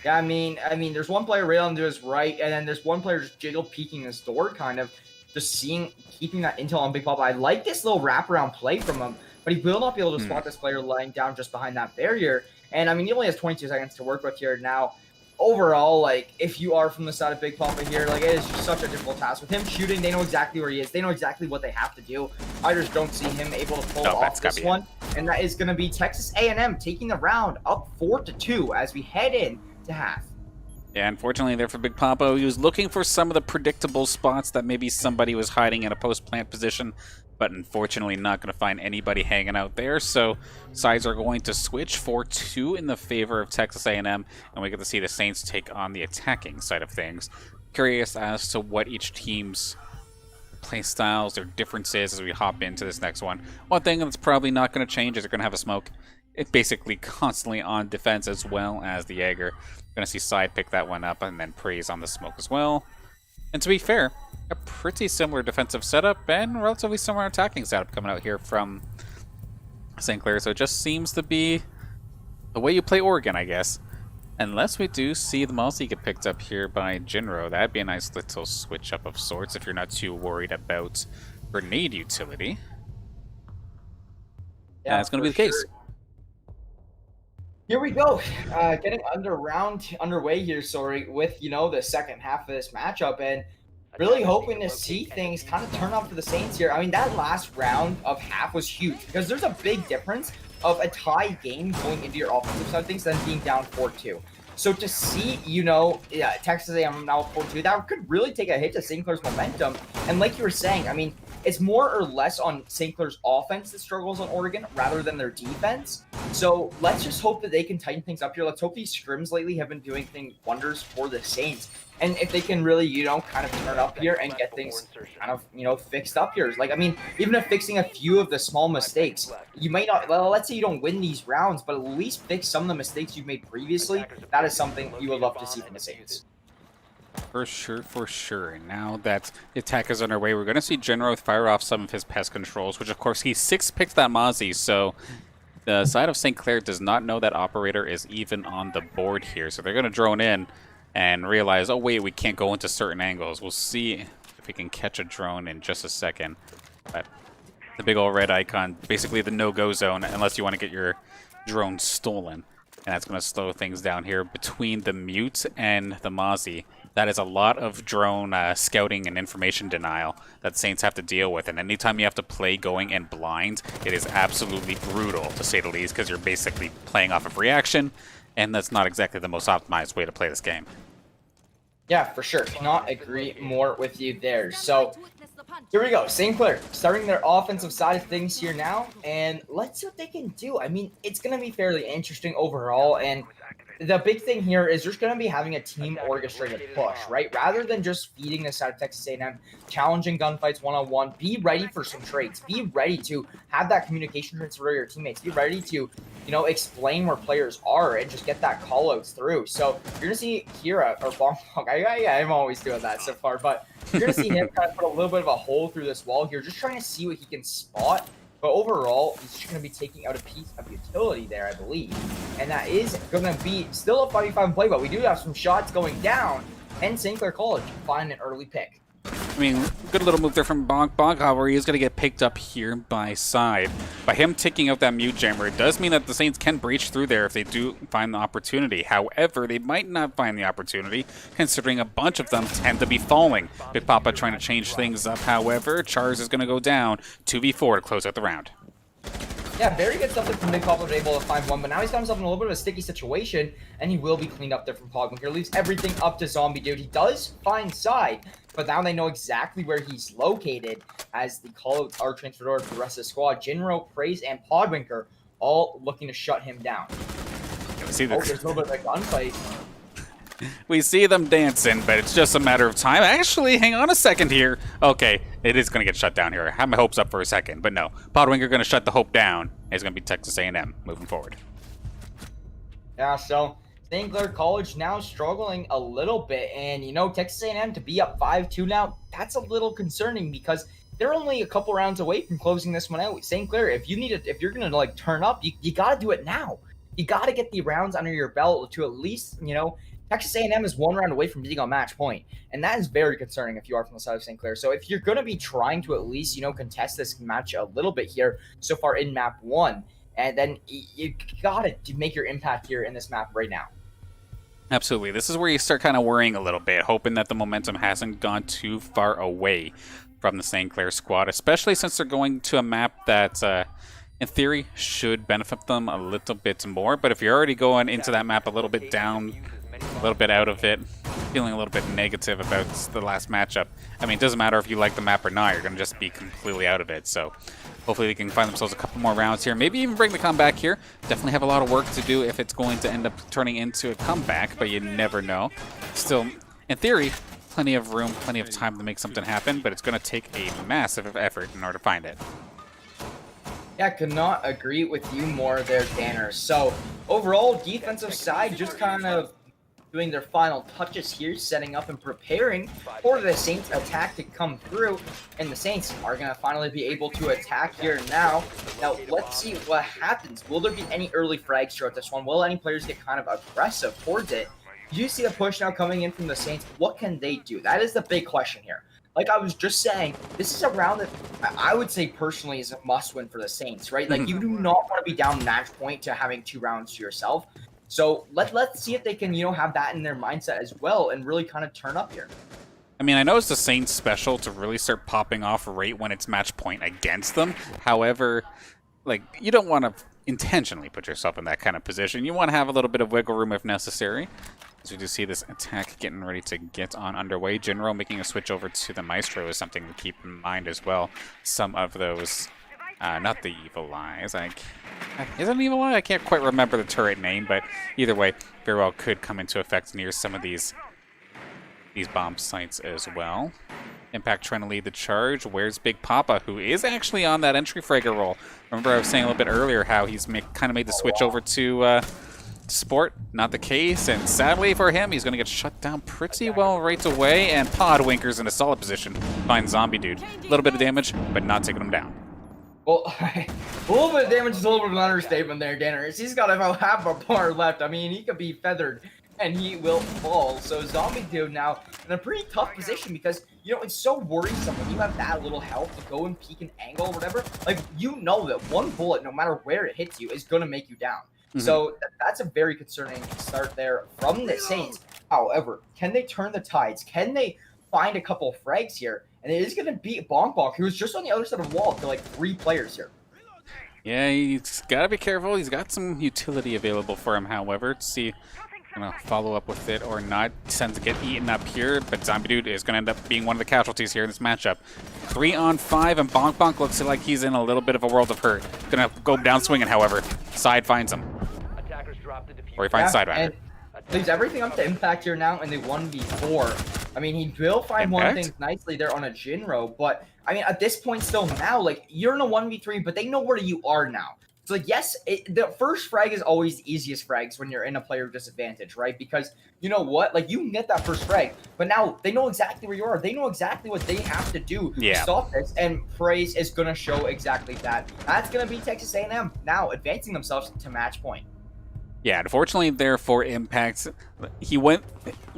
Yeah, I mean, there's one player railing to his right, and then there's one player just jiggle peeking his door, kind of just keeping that intel on Big Papa. I like this little wraparound play from him. But he will not be able to spot this player lying down just behind that barrier. And, I mean, he only has 22 seconds to work with here now. overall, like, if you are from the side of Big Papa here, like, it is just such a difficult task. With him shooting, they know exactly where he is. They know exactly what they have to do. I just don't see him able to pull off this one. And that is going to be Texas A&M taking the round up 4-2 as we head in to half. Yeah, unfortunately there for Big Papa. He was looking for some of the predictable spots that maybe somebody was hiding in a post-plant position, but unfortunately not going to find anybody hanging out there. So sides are going to switch 4-2 in the favor of Texas A&M, and we get to see the Saints take on the attacking side of things. Curious as to what each team's play styles, their differences as we hop into this next one. One thing that's probably not going to change is they're going to have a smoke. It's basically constantly on defense as well as the Jaeger. Going to see Side pick that one up and then Praise on the smoke as well. And to be fair, a pretty similar defensive setup and relatively similar attacking setup coming out here from St. Clair. So it just seems to be the way you play Oregon, I guess. Unless we do see the Mozzie get picked up here by Jinro. That'd be a nice little switch up of sorts if you're not too worried about grenade utility. Yeah, that's going to be the case. Here we go, getting underway here, with, the second half of this matchup, and really hoping to see things kind of turn up for the Saints here. I mean, that last round of half was huge because there's a big difference of a tie game going into your offensive side of things than being down 4-2. So to see, Texas A&M now 4-2, that could really take a hit to St. Clair's momentum. And like you were saying, I mean, it's more or less on St. Clair's offense that struggles on Oregon rather than their defense. So let's just hope that they can tighten things up here. Let's hope these scrims lately have been doing wonders for the Saints. And if they can really, kind of turn up here and get things kind of, fixed up here. Like, I mean, even if fixing a few of the small mistakes, you might not, well, let's say you don't win these rounds, but at least fix some of the mistakes you've made previously. That is something you would love to see from the Saints. For sure. Now that the attack is underway, we're going to see Genro fire off some of his pest controls, which, of course, he 6-picked that Mozzie, so the side of St. Clair does not know that operator is even on the board here. So they're going to drone in and realize, oh, wait, we can't go into certain angles. We'll see if we can catch a drone in just a second. But the big old red icon, basically the no-go zone, unless you want to get your drone stolen. And that's going to slow things down here between the Mute and the Mozzie. That is a lot of drone scouting and information denial that Saints have to deal with. And anytime you have to play going in blind, it is absolutely brutal, to say the least, because you're basically playing off of reaction, and that's not exactly the most optimized way to play this game. Yeah, for sure. Cannot agree more with you there. So here we go. St. Clair starting their offensive side of things here now, and let's see what they can do. I mean, it's going to be fairly interesting overall, and the big thing here is just going to be having a team orchestrated push, right? Rather than just feeding the side of Texas A&M, challenging gunfights one-on-one, be ready for some trades. Be ready to have that communication transfer to your teammates. Be ready to, explain where players are and just get that call-outs through. So you're going to see here, or Bonk, I'm always doing that so far, but you're going to see him kind of put a little bit of a hole through this wall here, just trying to see what he can spot. But overall, he's just going to be taking out a piece of utility there, I believe. And that is going to be still a 5v5 play, but we do have some shots going down. And St. Clair College find an early pick. I mean, good little move there from Bonk. Bonk, however, he is going to get picked up here by Side. By him taking out that Mute Jammer, it does mean that the Saints can breach through there if they do find the opportunity. However, they might not find the opportunity, considering a bunch of them tend to be falling. Big Papa trying to change things up, however. Chars is going to go down 2v4 to close out the round. Yeah, very good stuff from Big Papa was able to find one, but now he's got himself in a little bit of a sticky situation, and he will be cleaned up there from Pogman here. Leaves everything up to Zombie Dude. He does find Side, but now they know exactly where he's located as the callouts are transferred over to the rest of the squad. Jinro, Praise, and Podwinker all looking to shut him down. See there's a little bit of a gunfight. We see them dancing, but it's just a matter of time. Actually, hang on a second here. Okay, it is going to get shut down here. I had my hopes up for a second, but no. Podwinker going to shut the hope down. It's going to be Texas A&M moving forward. Yeah, so St. Clair College now struggling a little bit, and Texas A&M to be up 5-2 now, that's a little concerning because they're only a couple rounds away from closing this one out. St. Clair, if you're going to turn up, you got to do it now. You got to get the rounds under your belt to at least, Texas A&M is one round away from being on match point, and that is very concerning if you are from the side of St. Clair. So if you're going to be trying to at least, contest this match a little bit here so far in map 1, and then you got to make your impact here in this map right now. Absolutely. This is where you start kind of worrying a little bit, hoping that the momentum hasn't gone too far away from the St. Clair squad, especially since they're going to a map that, in theory, should benefit them a little bit more. But if you're already going into that map a little bit down, a little bit out of it, feeling a little bit negative about the last matchup, I mean, it doesn't matter if you like the map or not, you're going to just be completely out of it. So hopefully they can find themselves a couple more rounds here, maybe even bring the comeback here. Definitely have a lot of work to do if it's going to end up turning into a comeback, but you never know. Still, in theory, plenty of room, plenty of time to make something happen, but it's going to take a massive effort in order to find it. Yeah, could not agree with you more there, Danner. So overall, defensive side just kind of doing their final touches here, setting up and preparing for the Saints attack to come through, and the Saints are going to finally be able to attack here now. Now, let's see what happens. Will there be any early frags throughout this one? Will any players get kind of aggressive towards it? You see the push now coming in from the Saints. What can they do? That is the big question here. Like I was just saying, this is a round that I would say personally is a must-win for the Saints, right? Like, you do not want to be down match point to having 2 rounds to yourself. So let's see if they can, have that in their mindset as well and really kind of turn up here. I mean, I know it's the Saints special to really start popping off right when it's match point against them. However, like, you don't want to intentionally put yourself in that kind of position. You want to have a little bit of wiggle room if necessary. As we do see this attack getting ready to get on underway. Jinro making a switch over to the Maestro is something to keep in mind as well. Some of those, not the Evil Eyes. Is it an Evil Eye? I can't quite remember the turret name, but either way, very well could come into effect near some of these bomb sites as well. Impact trying to lead the charge. Where's Big Papa, who is actually on that entry fragger roll? Remember I was saying a little bit earlier how he's kind of made the switch over to Sport. Not the case, and sadly for him, he's going to get shut down pretty well right away, and Podwinker's in a solid position. Finds Zombie Dude. A little bit of damage, but not taking him down. Well, a little bit of damage is a little bit of an understatement there, Danner. He's got about half a bar left. I mean, he could be feathered and he will fall. So Zombie Dude now in a pretty tough position because, it's so worrisome when you have that little health to go and peek an angle or whatever. Like, that one bullet, no matter where it hits you, is going to make you down. So that's a very concerning start there from the Saints. However, can they turn the tides? Can they find a couple frags here? And it is going to beat Bonk Bonk, who was just on the other side of the wall to like 3 players here. Yeah, he's got to be careful. He's got some utility available for him, however. Let's see, going to follow up with it or not. Tends to get eaten up here, but Zombie Dude is going to end up being one of the casualties here in this matchup. 3 on 5, and Bonk Bonk looks like he's in a little bit of a world of hurt. Going to go down swinging, however. Side finds him. Or he finds Sidewinder. Leaves everything up to Impact here now in the 1v4. I mean, he will find one thing nicely there on a Jinro, but I mean, at this point still now, like, you're in a 1v3, but they know where you are now. So, like, yes, the first frag is always the easiest frags when you're in a player disadvantage, right? Because, you know what? Like, you can get that first frag, but now they know exactly where you are. They know exactly what they have to do to stop this, and Praise is going to show exactly that. That's going to be Texas A&M now advancing themselves to match point. Yeah, unfortunately there for Impact, he went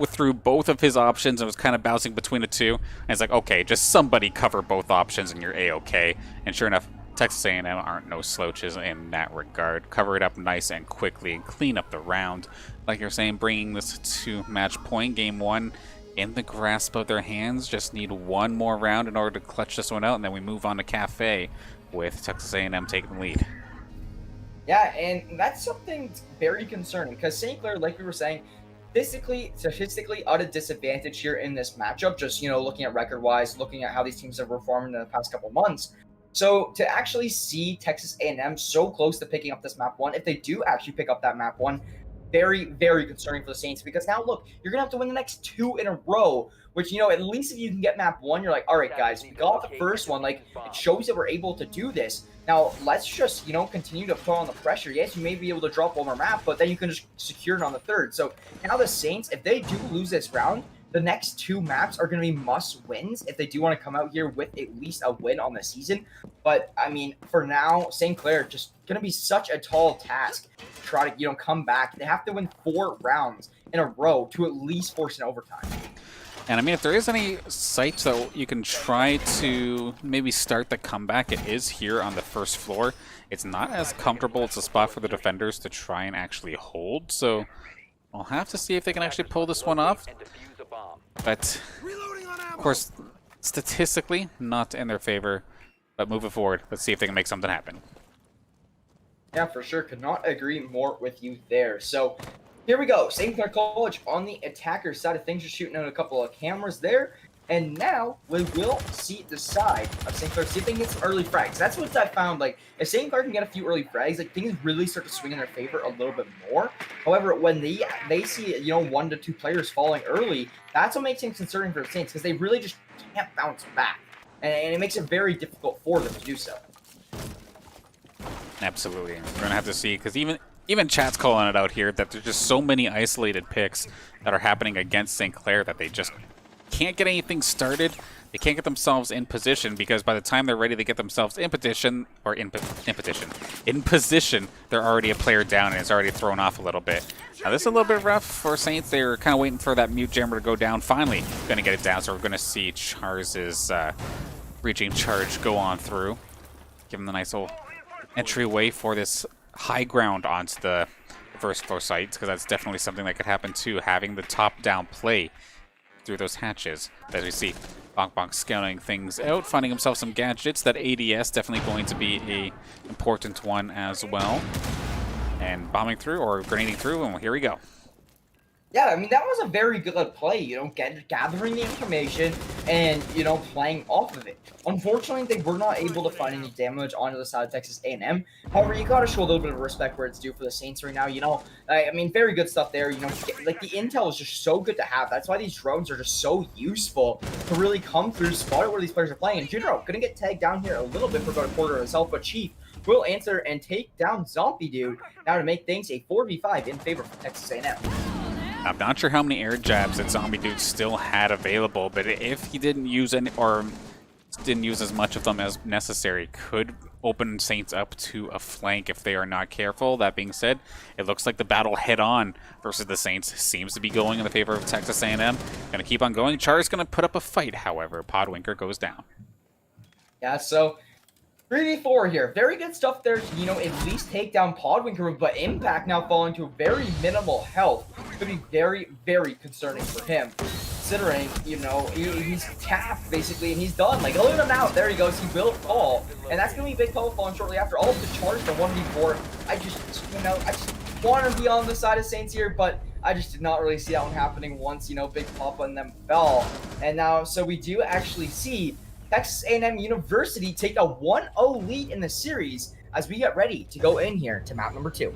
through both of his options and was kind of bouncing between the two. And it's like, okay, just somebody cover both options and you're A-okay. And sure enough, Texas A&M aren't no slouches in that regard. Cover it up nice and quickly and clean up the round. Like you're saying, bringing this to match point. Game 1 in the grasp of their hands. Just need one more round in order to clutch this one out. And then we move on to Cafe with Texas A&M taking the lead. Yeah, and that's something very concerning because St. Clair, like we were saying, statistically at a disadvantage here in this matchup, just, looking at record-wise, looking at how these teams have performed in the past couple months. So to actually see Texas A&M so close to picking up this map 1, if they do actually pick up that map 1, very, very concerning for the Saints because now, look, you're going to have to win the next 2 in a row, which, at least if you can get map 1, you're like, all right, guys, we got the first one. Like, it shows that we're able to do this. Now, let's just, continue to put on the pressure. Yes, you may be able to drop one more map, but then you can just secure it on the 3rd. So now the Saints, if they do lose this round, the next 2 maps are going to be must-wins if they do want to come out here with at least a win on the season. But, I mean, for now, St. Clair just going to be such a tall task to try to, come back. They have to win 4 rounds in a row to at least force an overtime. And I mean, if there is any sites that you can try to maybe start the comeback, it is here on the first floor. It's not as comfortable. It's a spot for the defenders to try and actually hold. So We'll have to see if they can actually pull this one off. But, of course, statistically, not in their favor. But moving forward, let's see if they can make something happen. Yeah, for sure. Could not agree more with you there. So here we go. St. Clair College on the attacker side of things, just shooting out a couple of cameras there. And now we will see the side of St. Clair, see if they can get some early frags. That's what I found. Like, if St. Clair can get a few early frags, like things really start to swing in their favor a little bit more. However, when they see, you know, 1 to 2 players falling early, that's what makes things concerning for the Saints, because they really just can't bounce back. And it makes it very difficult for them to do so. Absolutely. We're going to have to see, because even chat's calling it out here, that there's just so many isolated picks that are happening against St. Clair that they just can't get anything started. They can't get themselves in position, because by the time they're ready to get themselves in position, they're already a player down and it's already thrown off a little bit. Now this is a little bit rough for Saints. They were kind of waiting for that mute jammer to go down. Finally going to get it down, so we're going to see Charz's reaching charge go on through. Give him the nice old entryway for this high ground onto the first floor sites, because that's definitely something that could happen too, having the top-down play through those hatches. As we see, Bonk Bonk scouting things out, finding himself some gadgets. That ADS definitely going to be a important one as well. And bombing through, or grenading through, and here we go. Yeah, I mean, that was a very good play, you know, gathering the information and, you know, playing off of it. Unfortunately, they were not able to find any damage onto the side of Texas A&M. However, you gotta show a little bit of respect where it's due for the Saints right now, you know. I mean, very good stuff there, you know. Like, the intel is just so good to have. That's why these drones are just so useful to really come through, spot out where these players are playing. And Junro gonna get tagged down here a little bit for about a quarter of himself, but Chief will answer and take down Zombie Dude now to make things a 4v5 in favor of Texas A&M. I'm not sure how many air jabs that Zombie Dude still had available, but if he didn't use any, or didn't use as much of them as necessary, could open Saints up to a flank if they are not careful. That being said, it looks like the battle head-on versus the Saints seems to be going in the favor of Texas A&M. Gonna keep on going. Char's gonna put up a fight, however. Podwinker goes down. Yeah, so 3v4 here. Very good stuff there to, you know, at least take down Podwinker, but Impact now falling to very minimal health. Could be very, very concerning for him, considering, you know, he's tapped, basically, and he's done. Like, look at him out. There he goes. He will fall, and that's going to be a big pellet falling shortly after. All of the charge for 1v4. I just want to be on the side of Saints here, but I just did not really see that one happening once, you know, Big Papa and them fell. And now, so we do actually see Texas A&M University take a 1-0 lead in the series as we get ready to go in here to map number 2.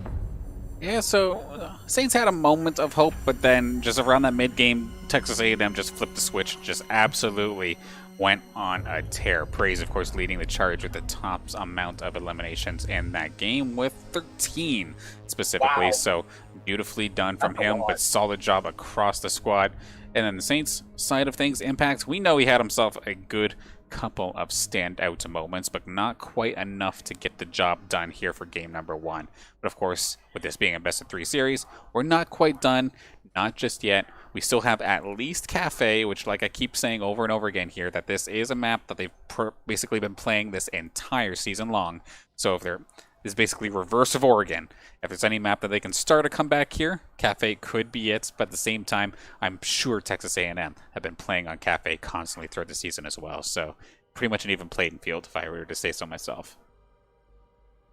Yeah, so Saints had a moment of hope, but then just around that mid-game, Texas A&M just flipped the switch, just absolutely went on a tear. Praise, of course, leading the charge with the top amount of eliminations in that game with 13 specifically. Wow. So beautifully done from him, but solid job across the squad. And then the Saints side of things, Impact, we know he had himself a good couple of standout moments, but not quite enough to get the job done here for game number 1. But of course, with this being a best of 3 series, we're not quite done, not just yet. We still have at least Cafe, which, like I keep saying over and over again here, that this is a map that they've basically been playing this entire season long. So if they're is basically reverse of Oregon. If there's any map that they can start a comeback here, Cafe could be it, but at the same time, I'm sure Texas A&M have been playing on Cafe constantly throughout the season as well, so pretty much an even playing field if I were to say so myself.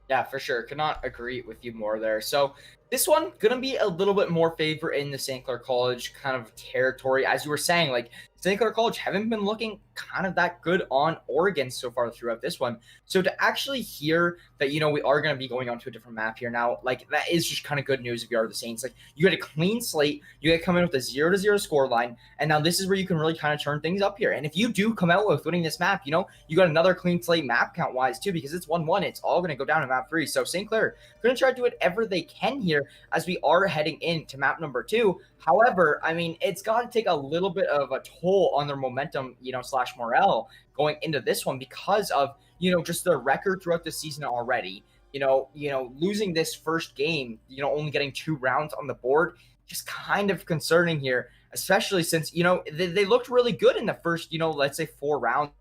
Yeah, for sure. Could not agree with you more there. So this one gonna be a little bit more favor in the St. Clair College kind of territory. As you were saying, like, St. Clair College haven't been looking kind of that good on Oregon so far throughout this one. So to actually hear that, you know, we are going to be going on to a different map here now, like, that is just kind of good news if you are the Saints. Like, you get a clean slate, you get to come in with a 0-0 score line, and now this is where you can really kind of turn things up here. And if you do come out with winning this map, you know, you got another clean slate map count wise too, because it's 1-1. It's all going to go down to map 3. So St. Clair going to try to do whatever they can here as we are heading into map number 2. However, I mean, it's got to take a little bit of a toll on their momentum, you know, / morale going into this one because of, you know, just the record throughout the season already. You know, losing this first game, you know, only getting 2 rounds on the board, just kind of concerning here, especially since, you know, they looked really good in the first, you know, let's say 4 rounds,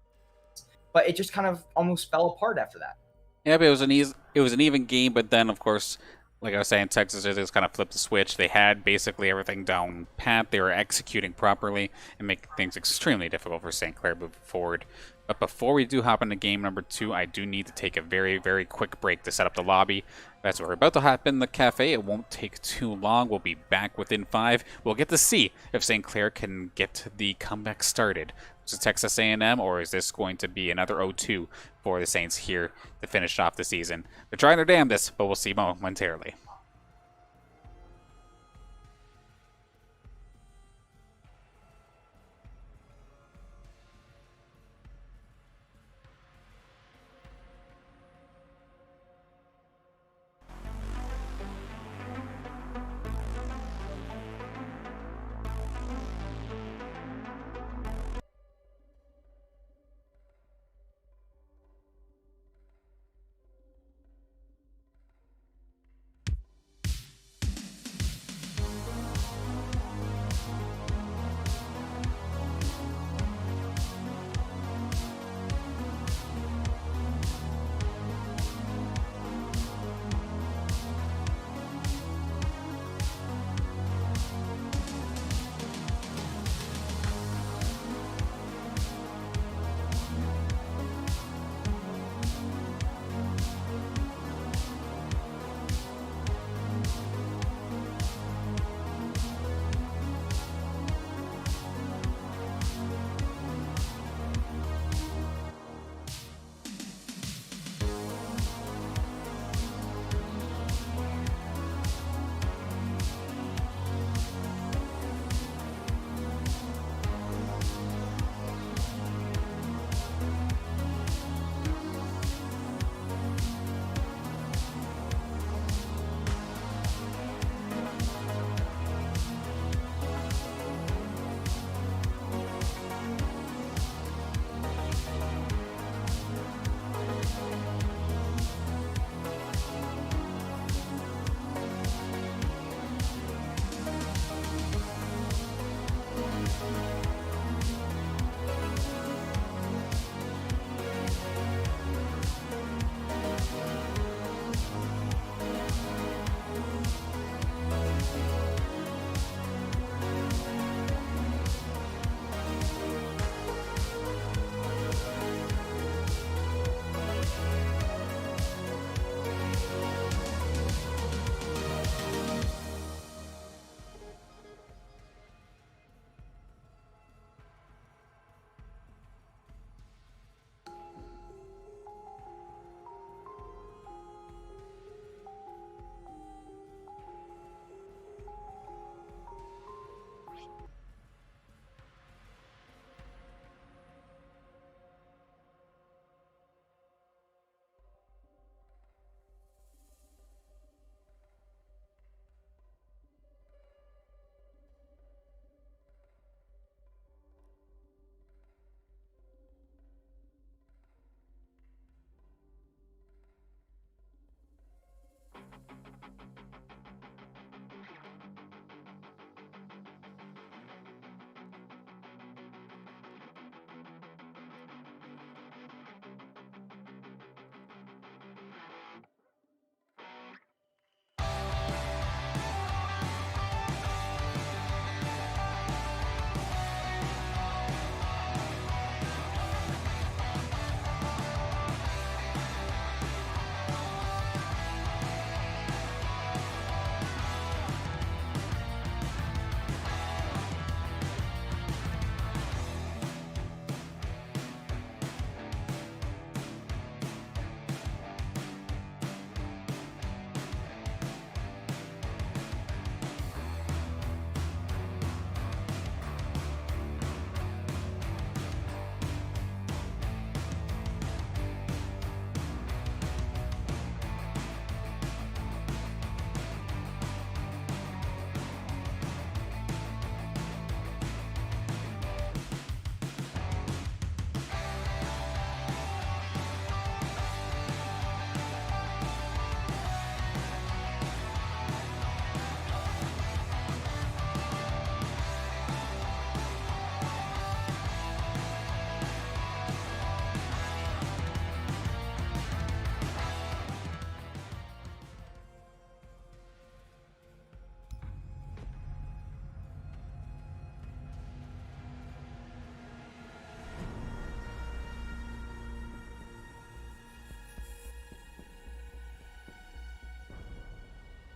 but it just kind of almost fell apart after that. Yeah, but it was an even game, but then, of course, like I was saying, Texas just kind of flipped the switch. They had basically everything down pat. They were executing properly and making things extremely difficult for St. Clair moving forward. But before we do hop into game number 2, I do need to take a very, very quick break to set up the lobby. That's what we're about to hop in the cafe. It won't take too long. We'll be back within 5. We'll get to see if St. Clair can get the comeback started. Is it Texas A&M, or is this going to be another 0-2 for the Saints here to finish off the season? They're trying their damnedest, but we'll see momentarily.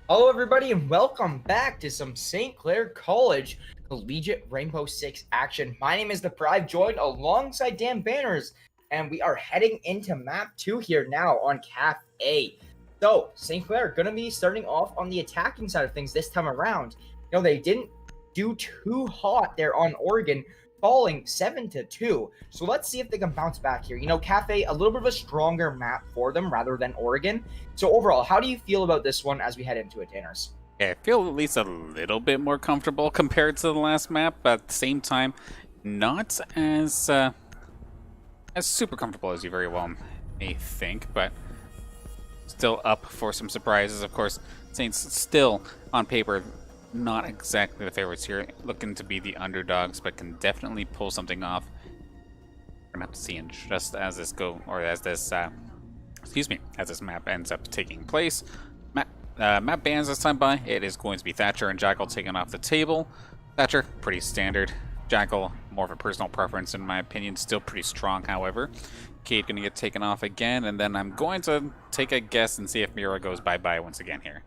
Hello, everybody, and welcome back to some St. Clair College Collegiate Rainbow Six action. My name is The Pride, joined alongside Dan Banners, and we are heading into map 2 here now on Cafe. So, St. Clair going to be starting off on the attacking side of things this time around. You know, they didn't do too hot there on Oregon, falling 7-2. So let's see if they can bounce back here. You know, Cafe, a little bit of a stronger map for them rather than Oregon. So overall, how do you feel about this one as we head into it, Tanners? Yeah, I feel at least a little bit more comfortable compared to the last map, but at the same time, not as super comfortable as you very well may think, but still up for some surprises. Of course, Saints still, on paper, not exactly the favorites here, looking to be the underdogs, but can definitely pull something off. We're gonna have to see in just as this as this map ends up taking place. Map bans this time by, it is going to be Thatcher and Jackal taken off the table. Thatcher, pretty standard. Jackal, more of a personal preference in my opinion, still pretty strong, however. Cade gonna get taken off again, and then I'm going to take a guess and see if Mira goes bye-bye once again here.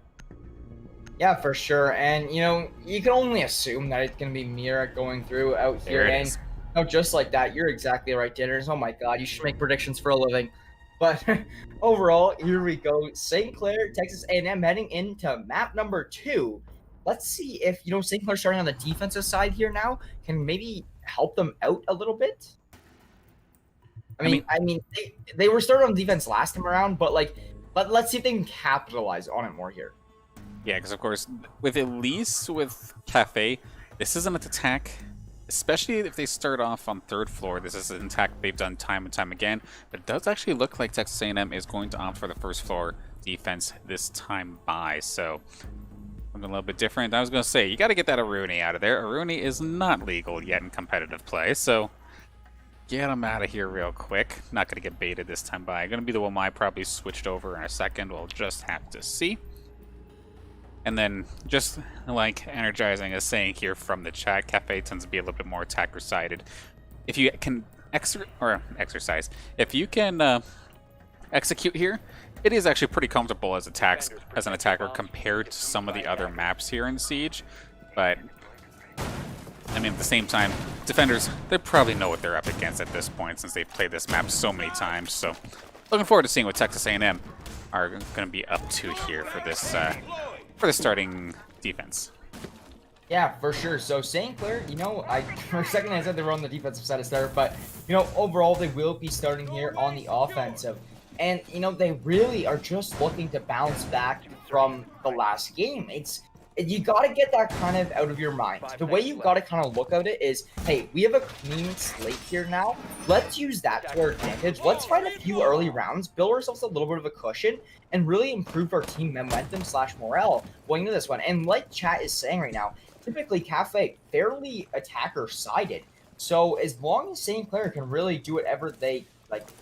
Yeah, for sure. And, you know, you can only assume that it's going to be Mira going through out here. And, you know, just like that, you're exactly right, Dinners. Oh, my God, you should make predictions for a living. But overall, here we go. St. Clair, Texas A&M heading into map number 2. Let's see if, you know, St. Clair starting on the defensive side here now can maybe help them out a little bit. I mean, they were started on defense last time around, but, like, let's see if they can capitalize on it more here. Yeah, because of course, with Cafe, this isn't an attack, especially if they start off on third floor. This is an attack they've done time and time again, but it does actually look like Texas A&M is going to opt for the first floor defense this time by, so something a little bit different. I was going to say, you got to get that Aruni out of there. Aruni is not legal yet in competitive play, so get him out of here real quick. Not going to get baited this time by. Going to be the one I probably switched over in a second. We'll just have to see. And then, just like Energizing is saying here from the chat, Cafe tends to be a little bit more attacker-sided. If you can exercise, if you can execute here, it is actually pretty comfortable as an attacker compared to some of the other maps here in Siege. But I mean, at the same time, defenders, they probably know what they're up against at this point since they've played this map so many times. So, looking forward to seeing what Texas A&M are going to be up to here for this. For the starting defense. Yeah, for sure. So St. Clair, you know, for a second I said they were on the defensive side of start, but, you know, overall they will be starting here on the offensive. And, you know, they really are just looking to bounce back from the last game. You got to get that kind of out of your mind. The way you got to kind of look at it is, hey, we have a clean slate here now. Let's use that to our advantage. Let's find a few early rounds, build ourselves a little bit of a cushion, and really improve our team momentum / morale going into this one. And like chat is saying right now, typically Cafe, fairly attacker-sided. So as long as St. Clair can really do whatever they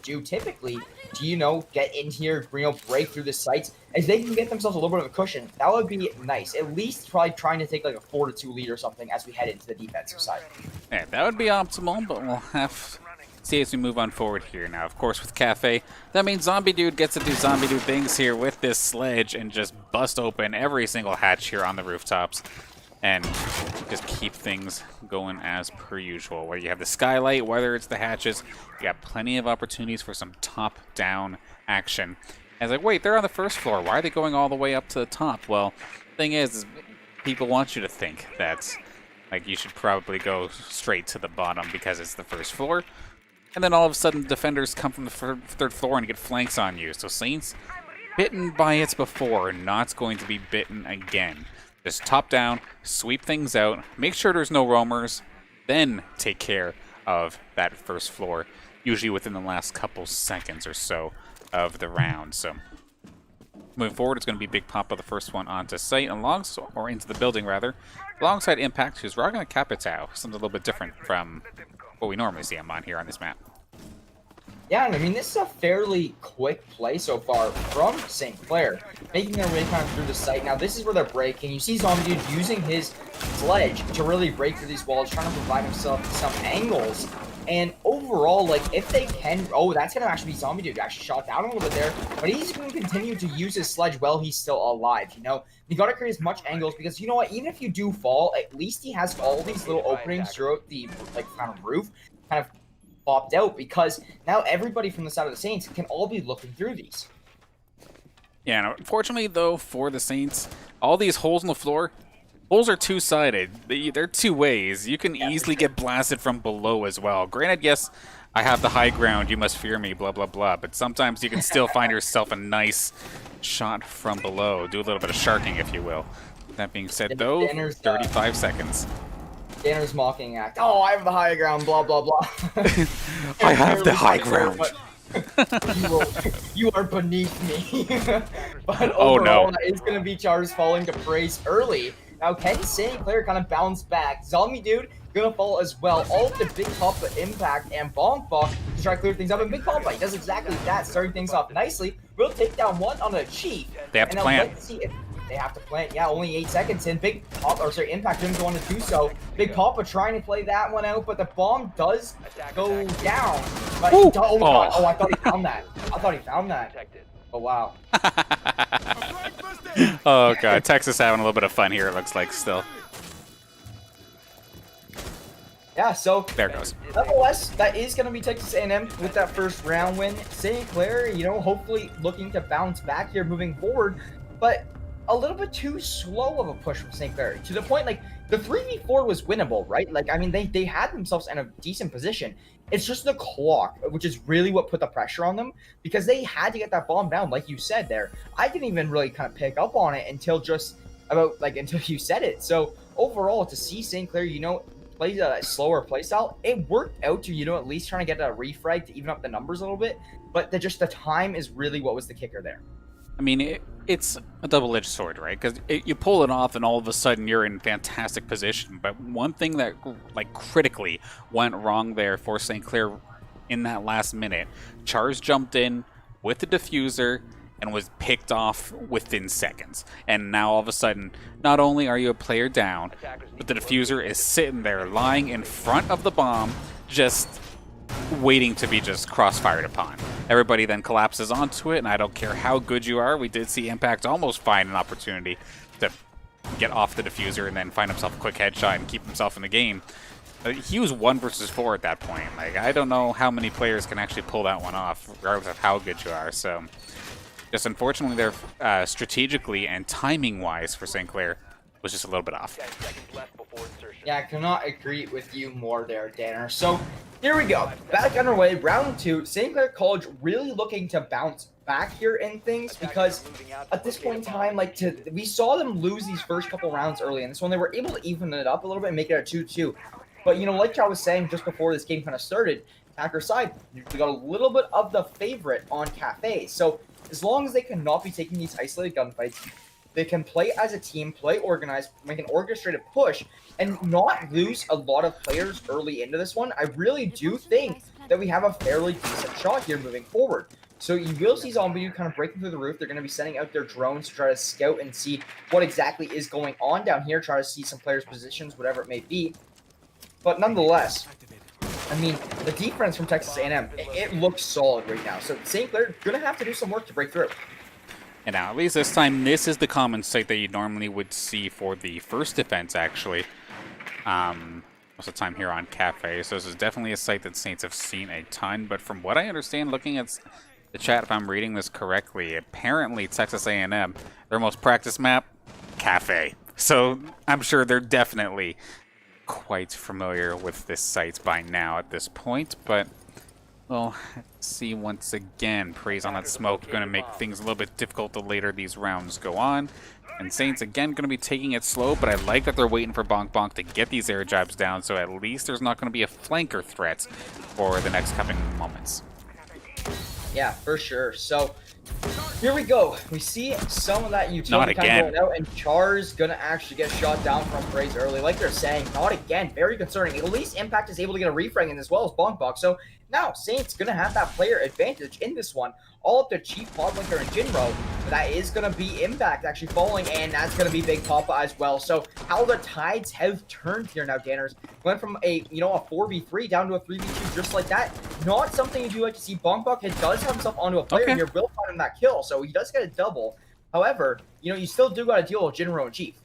do typically, you know, get in here, you know, break through the sites, as they can get themselves a little bit of a cushion, that would be nice. At least probably trying to take like a 4-2 lead or something as we head into the defensive side. Yeah, that would be optimal, but we'll have to see as we move on forward here. Now, of course, with Cafe, that means Zombie Dude gets to do Zombie Dude things here with this sledge and just bust open every single hatch here on the rooftops and just keep things going as per usual. Whether you have the skylight, whether it's the hatches, you got plenty of opportunities for some top-down action. And it's like, wait, they're on the first floor. Why are they going all the way up to the top? Well, the thing is people want you to think that like you should probably go straight to the bottom because it's the first floor. And then all of a sudden, defenders come from the third floor and get flanks on you. So Saints, bitten by it before, not going to be bitten again. Just top down, sweep things out, make sure there's no roamers, then take care of that first floor, usually within the last couple seconds or so of the round. So moving forward, it's going to be Big Papa, the first one onto site, or into the building rather, alongside Impact, who's rocking a Capitao, something a little bit different from what we normally see him on here on this map. Yeah, I mean, this is a fairly quick play so far from St. Clair, making their way kind of through the site. Now, this is where they're breaking. You see Zombie Dude using his sledge to really break through these walls, trying to provide himself some angles. And overall, like, if they can, oh, that's gonna actually be Zombie Dude. Actually shot down a little bit there, but he's gonna continue to use his sledge while he's still alive. You know, you gotta create as much angles because you know what? Even if you do fall, at least he has all these little openings throughout the like kind of roof, kind of popped out because now everybody from the side of the Saints can all be looking through these. Yeah, and unfortunately though for the Saints, all these holes in the floor. Holes are two-sided. They're two ways. You can easily get blasted from below as well. Granted, yes, I have the high ground. You must fear me, blah, blah, blah. But sometimes you can still find yourself a nice shot from below. Do a little bit of sharking, if you will. That being said, though, 35 seconds. Danner's mocking act. Oh, I have the high ground, blah, blah, blah. I have the high ground. You are beneath me. But oh, overall, no. That is going to be Char's falling to praise early. Now, can St. Clair kind of bounce back? Zombie Dude gonna fall as well. All of the Big Papa impact and Bonk Bonk to try to clear things up. And Big Papa, he does exactly that, starting things off nicely. We'll take down one on a Chief. They have to plant. Let's see if they have to plant. Yeah, only 8 seconds in. Big Papa, or sorry, Impact didn't want to do so. Big Papa trying to play that one out, but the bomb does go down. But oh, God. Oh, I thought he found that. I thought he found that. Oh, wow. Oh, God. Texas having a little bit of fun here, it looks like, still. Yeah, so there it goes. Nonetheless, that is going to be Texas A&M with that first round win. St. Clair, you know, hopefully looking to bounce back here moving forward, but a little bit too slow of a push from St. Clair to the point, like, the 3v4 was winnable, right? Like, I mean, they had themselves in a decent position. It's just the clock, which is really what put the pressure on them because they had to get that bomb down, like you said there. I didn't even really kind of pick up on it until just about, like, until you said it. So, overall, to see St. Clair, you know, play a slower play style, it worked out to, you know, at least trying to get a refrag to even up the numbers a little bit. But the time is really what was the kicker there. I mean, it's a double-edged sword, right? Because you pull it off and all of a sudden you're in fantastic position. But one thing that, like, critically went wrong there for St. Clair in that last minute, Char's jumped in with the diffuser and was picked off within seconds. And now all of a sudden, not only are you a player down, but the diffuser is sitting there lying in front of the bomb, just waiting to be just crossfired upon. Everybody then collapses onto it, and I don't care how good you are. We did see Impact almost find an opportunity to get off the diffuser and then find himself a quick headshot and keep himself in the game. He was 1 versus 4 at that point. Like, I don't know how many players can actually pull that one off, regardless of how good you are. So, just unfortunately, they're strategically and timing-wise for St. Clair was just a little bit off. Yeah, I cannot agree with you more there, Danner. So, here we go. Back underway, round 2. St. Clair College really looking to bounce back here in things because at this point in time, like, we saw them lose these first couple rounds early in this one. They were able to even it up a little bit and make it a 2-2. But, you know, like I was saying just before this game kind of started, attacker side, we got a little bit of the favorite on Cafe. So, as long as they cannot be taking these isolated gunfights, they can play as a team, play organized, make an orchestrated push, and not lose a lot of players early into this one. I really do think that we have a fairly decent shot here moving forward. So you will see Zombie Dude kind of breaking through the roof. They're going to be sending out their drones to try to scout and see what exactly is going on down here, try to see some players' positions, whatever it may be. But nonetheless, I mean, the defense from Texas A&M, it looks solid right now. So St. Clair going to have to do some work to break through. And now, at least this time, this is the common site that you normally would see for the first defense, actually. Most of the time here on Cafe. So this is definitely a site that Saints have seen a ton. But from what I understand, looking at the chat, if I'm reading this correctly, apparently Texas A&M, their most practice map, Cafe. So I'm sure they're definitely quite familiar with this site by now at this point. But well, let's see once again. Praise on that smoke. Going to make things a little bit difficult the later these rounds go on. And Saints, again, going to be taking it slow, but I like that they're waiting for Bonk Bonk to get these air jabs down, so at least there's not going to be a flanker threat for the next coming moments. Yeah, for sure. So, here we go. We see some of that utility kind of going out, and Char's going to actually get shot down from Praise early. Like they're saying, not again. Very concerning. At least Impact is able to get a refrag in as well as Bonk Bonk. So, Now, Saints gonna have that player advantage in this one. All up to Chief, Podlinker, and Jinro. But that is gonna be Impact actually falling, and that's gonna be Big Papa as well. So how the tides have turned here now, Danners. Went from a 4v3 down to a 3v2 just like that. Not something you do like to see. Bongbok does have himself onto a player here, will find him that kill, so he does get a double. However, you still do gotta deal with Jinro and Chief.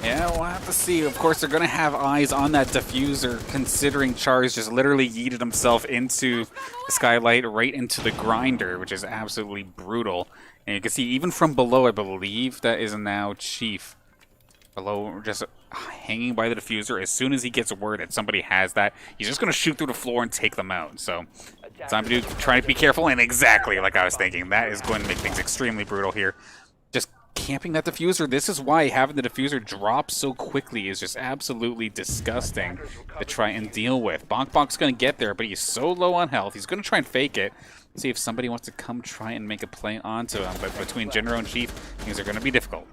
Yeah, we'll have to see. Of course, they're going to have eyes on that diffuser, considering Char's just literally yeeted himself into the skylight, right into the grinder, which is absolutely brutal. And you can see, even from below, I believe that is now Chief. Below, just hanging by the diffuser. As soon as he gets word that somebody has that, he's just going to shoot through the floor and take them out. So, time to try to be careful, and exactly like I was thinking. That is going to make things extremely brutal here. Just camping that diffuser. This is why having the diffuser drop so quickly is just absolutely disgusting to try and deal with. Bonk going to get there, but he's so low on health. He's going to try and fake it. See if somebody wants to come try and make a play onto him. But between Jinro and Chief, things are going to be difficult.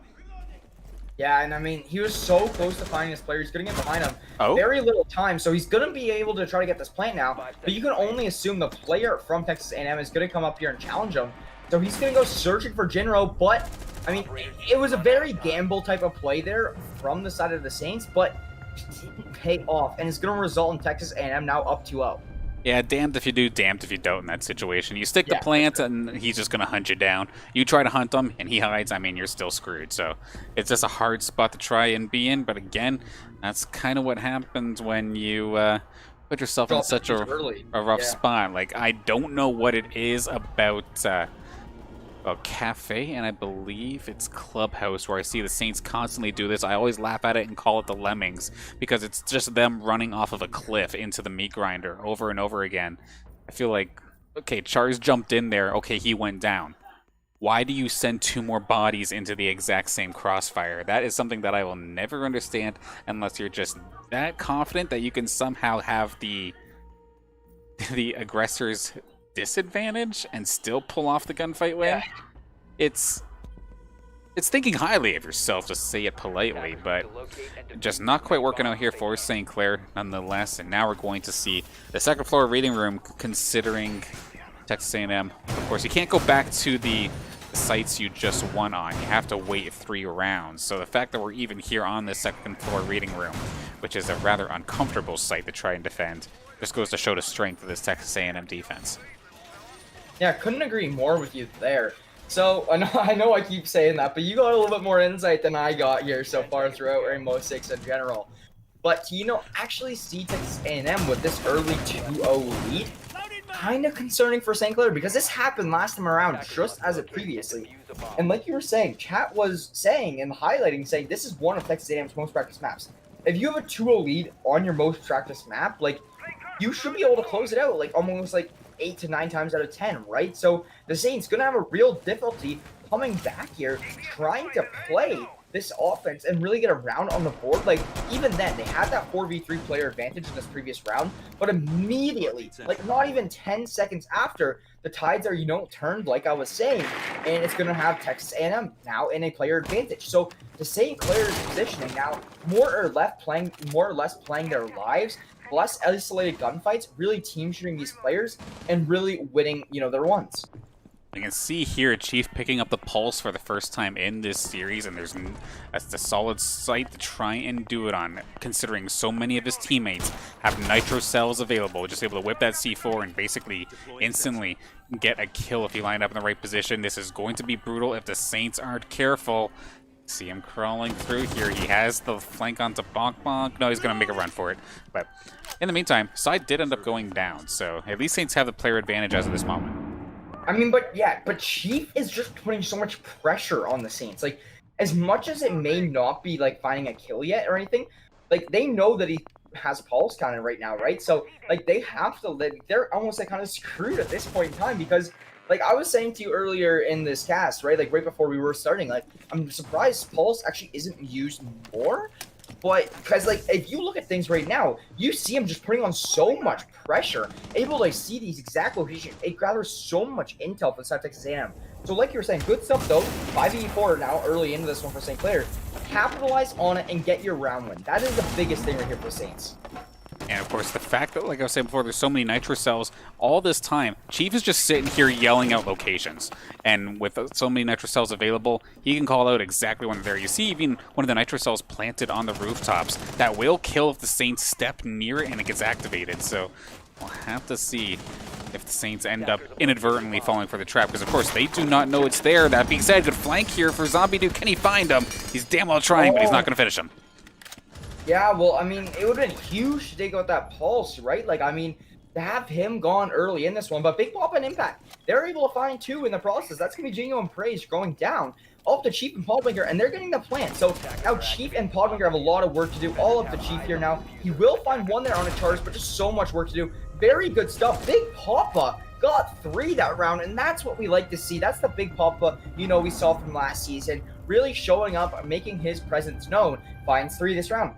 Yeah, and I mean, he was so close to finding this player. He's going to get behind him. Oh. Very little time, so he's going to be able to try to get this plant now. But you can only assume the player from Texas A&M is going to come up here and challenge him. So he's going to go searching for Jinro, but I mean, it was a very gamble type of play there from the side of the Saints, but it didn't pay off, and it's going to result in Texas A&M now up 2-0. Yeah, damned if you do, damned if you don't in that situation. You stick the plant, and he's just going to hunt you down. You try to hunt him, and he hides. I mean, you're still screwed. So it's just a hard spot to try and be in, but again, that's kind of what happens when you put yourself in such a rough spot. Like, I don't know what it is about Cafe, and I believe it's Clubhouse, where I see the Saints constantly do this. I always laugh at it and call it the Lemmings, because it's just them running off of a cliff into the meat grinder over and over again. I feel like, okay, Char's jumped in there, okay, he went down. Why do you send 2 more bodies into the exact same crossfire? That is something that I will never understand unless you're just that confident that you can somehow have the aggressor's disadvantage and still pull off the gunfight win. It's thinking highly of yourself, to say it politely, but just not quite working out here for St. Clair nonetheless. And now we're going to see the second floor reading room, considering Texas A&M. Of course, you can't go back to the sites you just won on. You have to wait 3 rounds. So the fact that we're even here on this second floor reading room, which is a rather uncomfortable site to try and defend, just goes to show the strength of this Texas A&M defense. Yeah, couldn't agree more with you there. So, I know I keep saying that, but you got a little bit more insight than I got here so far throughout Rainbow Six in general. But to, actually see Texas A&M with this early 2-0 lead, kind of concerning for St. Clair, because this happened last time around just as it previously. And like you were saying, chat was saying and highlighting, saying this is one of Texas A&M's most practiced maps. If you have a 2-0 lead on your most practiced map, like, you should be able to close it out, like, almost, like, 8 to 9 times out of 10, right? So the Saints gonna have a real difficulty coming back here, trying to play this offense and really get a round on the board. Like, even then, they had that 4v3 player advantage in this previous round, but immediately, like, not even 10 seconds after, the tides are, turned, like I was saying, and it's gonna have Texas A&M now in a player advantage. So the St. Clair's positioning now, more or less playing their lives, less isolated gunfights, really team shooting these players, and really winning, their ones. You can see here Chief picking up the pulse for the first time in this series, and that's a solid site to try and do it on, considering so many of his teammates have nitro cells available, just able to whip that C4 and basically instantly get a kill if you line up in the right position. This is going to be brutal if the Saints aren't careful. See him crawling through here. He has the flank onto Bonk. No, he's going to make a run for it. But in the meantime, side did end up going down, so at least Saints have the player advantage as of this moment. I mean, but Chief is just putting so much pressure on the Saints. Like, as much as it may not be, like, finding a kill yet or anything, like, they know that he has pulse kind of right now, right? So, like, they have to live. They're almost, like, kind of screwed at this point in time because, like, I was saying to you earlier in this cast, right? Like, right before we were starting, like, I'm surprised Pulse actually isn't used more. But, because, like, if you look at things right now, you see him just putting on so much pressure, able to, like, see these exact locations. It gathers so much intel for South Texas A&M. So, like you were saying, good stuff, though. 5v4 now, early into this one for St. Clair. Capitalize on it and get your round win. That is the biggest thing right here for the Saints. And of course, the fact that, like I was saying before, there's so many nitro cells all this time, Chief is just sitting here yelling out locations. And with so many nitro cells available, he can call out exactly when they're there. You see even one of the nitro cells planted on the rooftops that will kill if the Saints step near it and it gets activated. So we'll have to see if the Saints end up inadvertently falling for the trap, because of course they do not know it's there. That being said, good flank here for Zombie Dude. Can he find him? He's damn well trying, but he's not going to finish him. Yeah, well, I mean, it would have been huge to take out that pulse, right? Like, I mean, to have him gone early in this one, but Big Papa and Impact, they're able to find 2 in the process. That's going to be genuine praise going down. All up to Chief and Podwinker, and they're getting the plant. So now Chief and Podwinker have a lot of work to do. All up to Chief here now. He will find 1 there on a charge, but just so much work to do. Very good stuff. Big Papa got 3 that round, and that's what we like to see. That's the Big Papa, you know, we saw from last season. Really showing up, making his presence known. Finds 3 this round.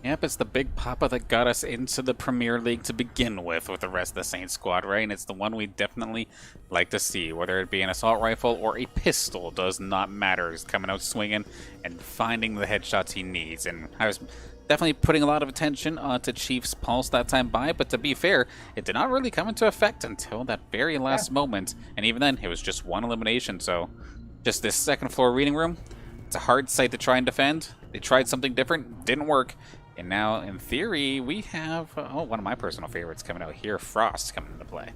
Yep, it's the Big Papa that got us into the Premier League to begin with the rest of the Saints squad, right? And it's the one we definitely like to see, whether it be an assault rifle or a pistol, does not matter. He's coming out swinging and finding the headshots he needs. And I was definitely putting a lot of attention to Chief's pulse that time by, but to be fair, it did not really come into effect until that very last moment. And even then, it was just 1 elimination, so just this second floor reading room, it's a hard site to try and defend. They tried something different, didn't work. And now, in theory, we have one of my personal favorites coming out here, Frost, coming into play.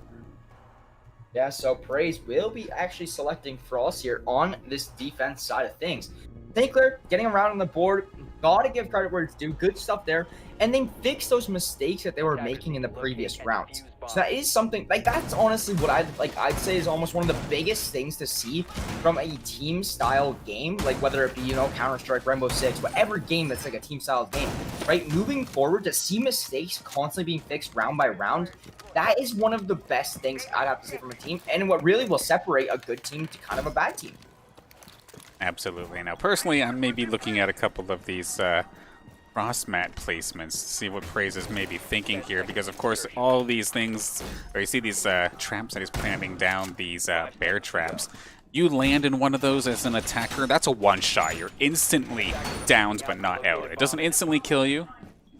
Yeah, so Praise will be actually selecting Frost here on this defense side of things. St. Clair getting around on the board, gotta give credit where it's due, good stuff there, and then fix those mistakes that they were making in the previous rounds. So that is something, like, that's honestly what I'd say is almost one of the biggest things to see from a team-style game, like whether it be, you know, Counter-Strike, Rainbow Six, whatever game that's like a team-style game, right? Moving forward, to see mistakes constantly being fixed round by round, that is one of the best things I'd have to say from a team, and what really will separate a good team to kind of a bad team. Absolutely. Now, personally, I may be looking at a couple of these Frost mat placements to see what Praise is maybe thinking here, because of course all these things, or you see these traps that he's planting down, these bear traps, you land in one of those as an attacker, that's a one-shot. You're instantly downed but not out. It doesn't instantly kill you,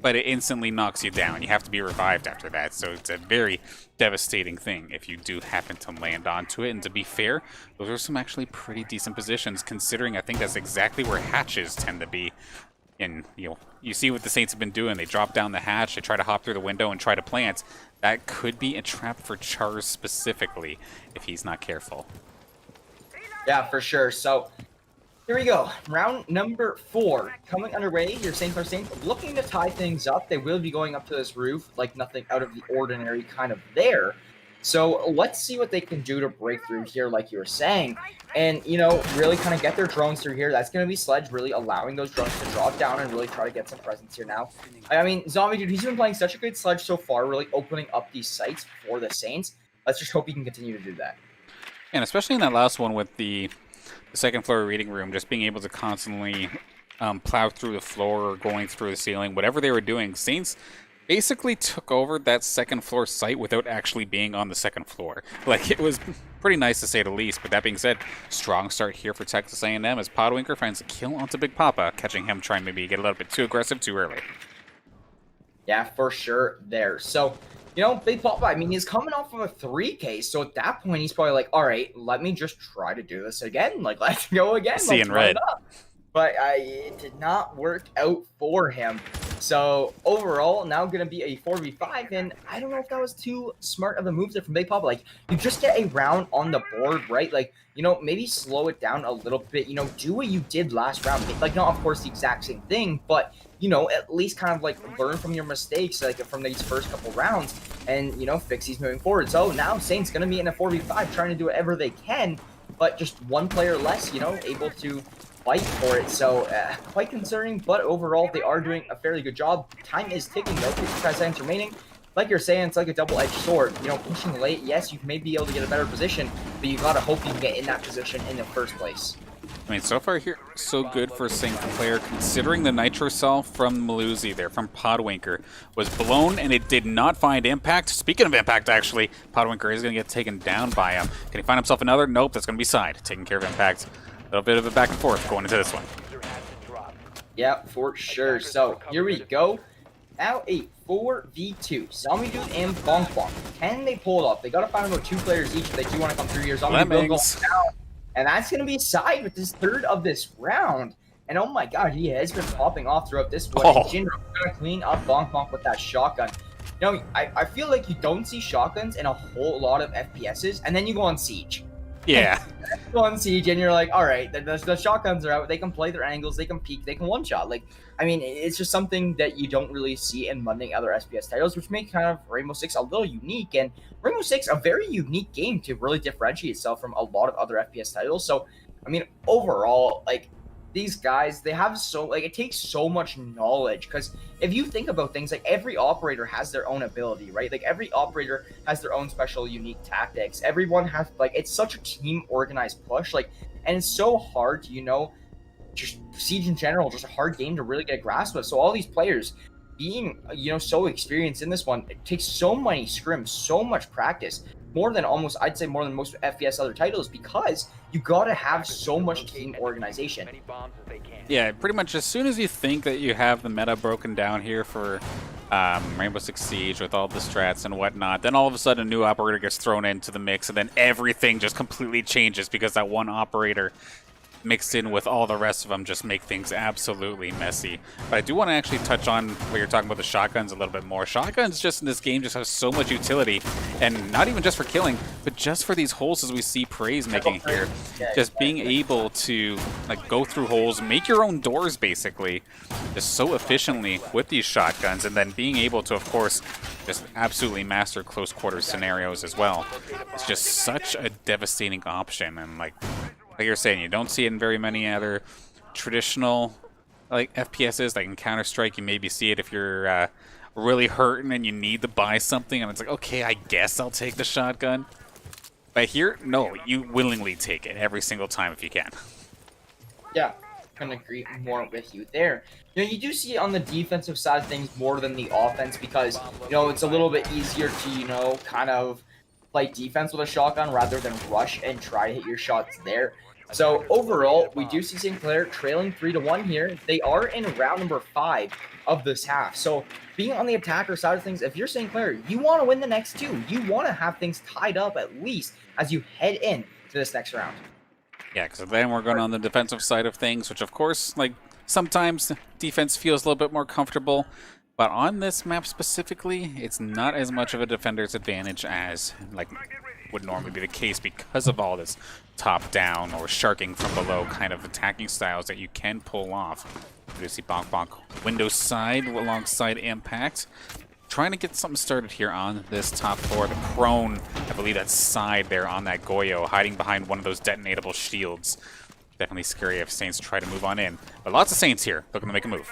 but it instantly knocks you down. You have to be revived after that, so it's a very devastating thing if you do happen to land onto it. And to be fair, those are some actually pretty decent positions, considering I think that's exactly where hatches tend to be. And you see what the Saints have been doing. They drop down the hatch, they try to hop through the window and try to plant. That could be a trap for Charles specifically if he's not careful. Yeah, for sure. So here we go. Round number 4 coming underway. Your St. Clair Saints looking to tie things up. They will be going up to this roof like nothing out of the ordinary kind of there. So let's see what they can do to break through here, like you were saying. And, you know, really kind of get their drones through here. That's going to be Sledge really allowing those drones to drop down and really try to get some presence here now. I mean, Zombie Dude, he's been playing such a good Sledge so far, really opening up these sites for the Saints. Let's just hope he can continue to do that. And especially in that last one with the second floor reading room, just being able to constantly plow through the floor or going through the ceiling, whatever they were doing, Saints basically took over that second floor site without actually being on the second floor. Like, it was pretty nice to say the least. But that being said, strong start here for Texas A&M as Podwinker finds a kill onto Big Papa, catching him trying maybe get a little bit too aggressive too early. Yeah, for sure there. So, you know, Big Papa, I mean, he's coming off of a 3K, so at that point, he's probably like, all right, let me just try to do this again. Like, let's go again. Seeing red. But it did not work out for him. So overall, now going to be a 4v5, and I don't know if that was too smart of a move there from Big Papa. Like, you just get a round on the board, right? Like, you know, maybe slow it down a little bit. You know, do what you did last round. Like, not, of course, the exact same thing, but, you know, at least kind of, like, learn from your mistakes, like, from these first couple rounds and, you know, fix these moving forward. So now Saints going to be in a 4v5 trying to do whatever they can, but just one player less, you know, able to fight for it. So quite concerning, but overall they are doing a fairly good job. Time is ticking though, 55 seconds remaining. Like you're saying, it's like a double-edged sword. You know, pushing late, yes, you may be able to get a better position, but you gotta hope you can get in that position in the first place. I mean, so far here, so good for St. Clair, considering the nitro cell from Maluzi there, from Podwinker, was blown and it did not find impact. Speaking of impact, actually, Podwinker is going to get taken down by him. Can he find himself another? Nope, that's going to be side, taking care of impact. A little bit of a back and forth going into this one. Yeah, for sure. So here we go. Now a 4v2. Zombie Dude and Bonk Bonk. Can they pull it off? They gotta find about 2 players each if they do want to come through here. Zombie Dude will go down. And that's gonna be a side with his 3rd of this round. And oh my god, he has been popping off throughout this one. And Jinro gonna clean up Bonk Bonk with that shotgun. You know, I feel like you don't see shotguns in a whole lot of FPSs, and then you go on Siege. Yeah. Go on Siege, and you're like, all right, the shotguns are out. They can play their angles, they can peek, they can one-shot. Like, I mean, it's just something that you don't really see in many other SPS titles, which make kind of Rainbow Six a little unique. And Rainbow Six, a very unique game to really differentiate itself from a lot of other FPS titles. So, I mean, overall, like, these guys, they have it takes so much knowledge, because if you think about things, like, every operator has their own ability, right? Like, every operator has their own special unique tactics. Everyone has, like, it's such a team organized push, like, and it's so hard to, you know, just Siege in general, just a hard game to really get a grasp of. So all these players being, you know, so experienced in this one, it takes so many scrims, so much practice, I'd say more than most FPS other titles, because you gotta have so much team organization. Yeah, pretty much as soon as you think that you have the meta broken down here for Rainbow Six Siege with all the strats and whatnot, then all of a sudden a new operator gets thrown into the mix, and then everything just completely changes because that one operator mixed in with all the rest of them just make things absolutely messy. But I do want to actually touch on what you're talking about, the shotguns, a little bit more. Shotguns just in this game just have so much utility, and not even just for killing, but just for these holes as we see Praise making here. Just being able to, like, go through holes, make your own doors basically, just so efficiently with these shotguns, and then being able to, of course, just absolutely master close quarters scenarios as well. It's just such a devastating option, and like you're saying, you don't see it in very many other traditional like FPSs. Like in Counter-Strike, you maybe see it if you're really hurting and you need to buy something, and it's like, okay, I guess I'll take the shotgun. But here, no, you willingly take it every single time if you can. Yeah, couldn't agree more with you there. You know, you do see it on the defensive side of things more than the offense, because, you know, it's a little bit easier to, you know, kind of play defense with a shotgun rather than rush and try to hit your shots there. So overall, we do see St. Clair trailing 3-1 here. They are in round number 5 of this half. So being on the attacker side of things, if you're St. Clair, you want to win the next 2. You want to have things tied up at least as you head in to this next round. Yeah, because then we're going on the defensive side of things, which of course, like, sometimes defense feels a little bit more comfortable. But on this map specifically, it's not as much of a defender's advantage as, like, would normally be the case because of all this top-down or sharking from below kind of attacking styles that you can pull off. You see Bonk Bonk window side alongside Impact, trying to get something started here on this top floor. The prone, I believe that's side there on that Goyo, hiding behind one of those detonatable shields. Definitely scary if Saints try to move on in. But lots of Saints here looking to make a move.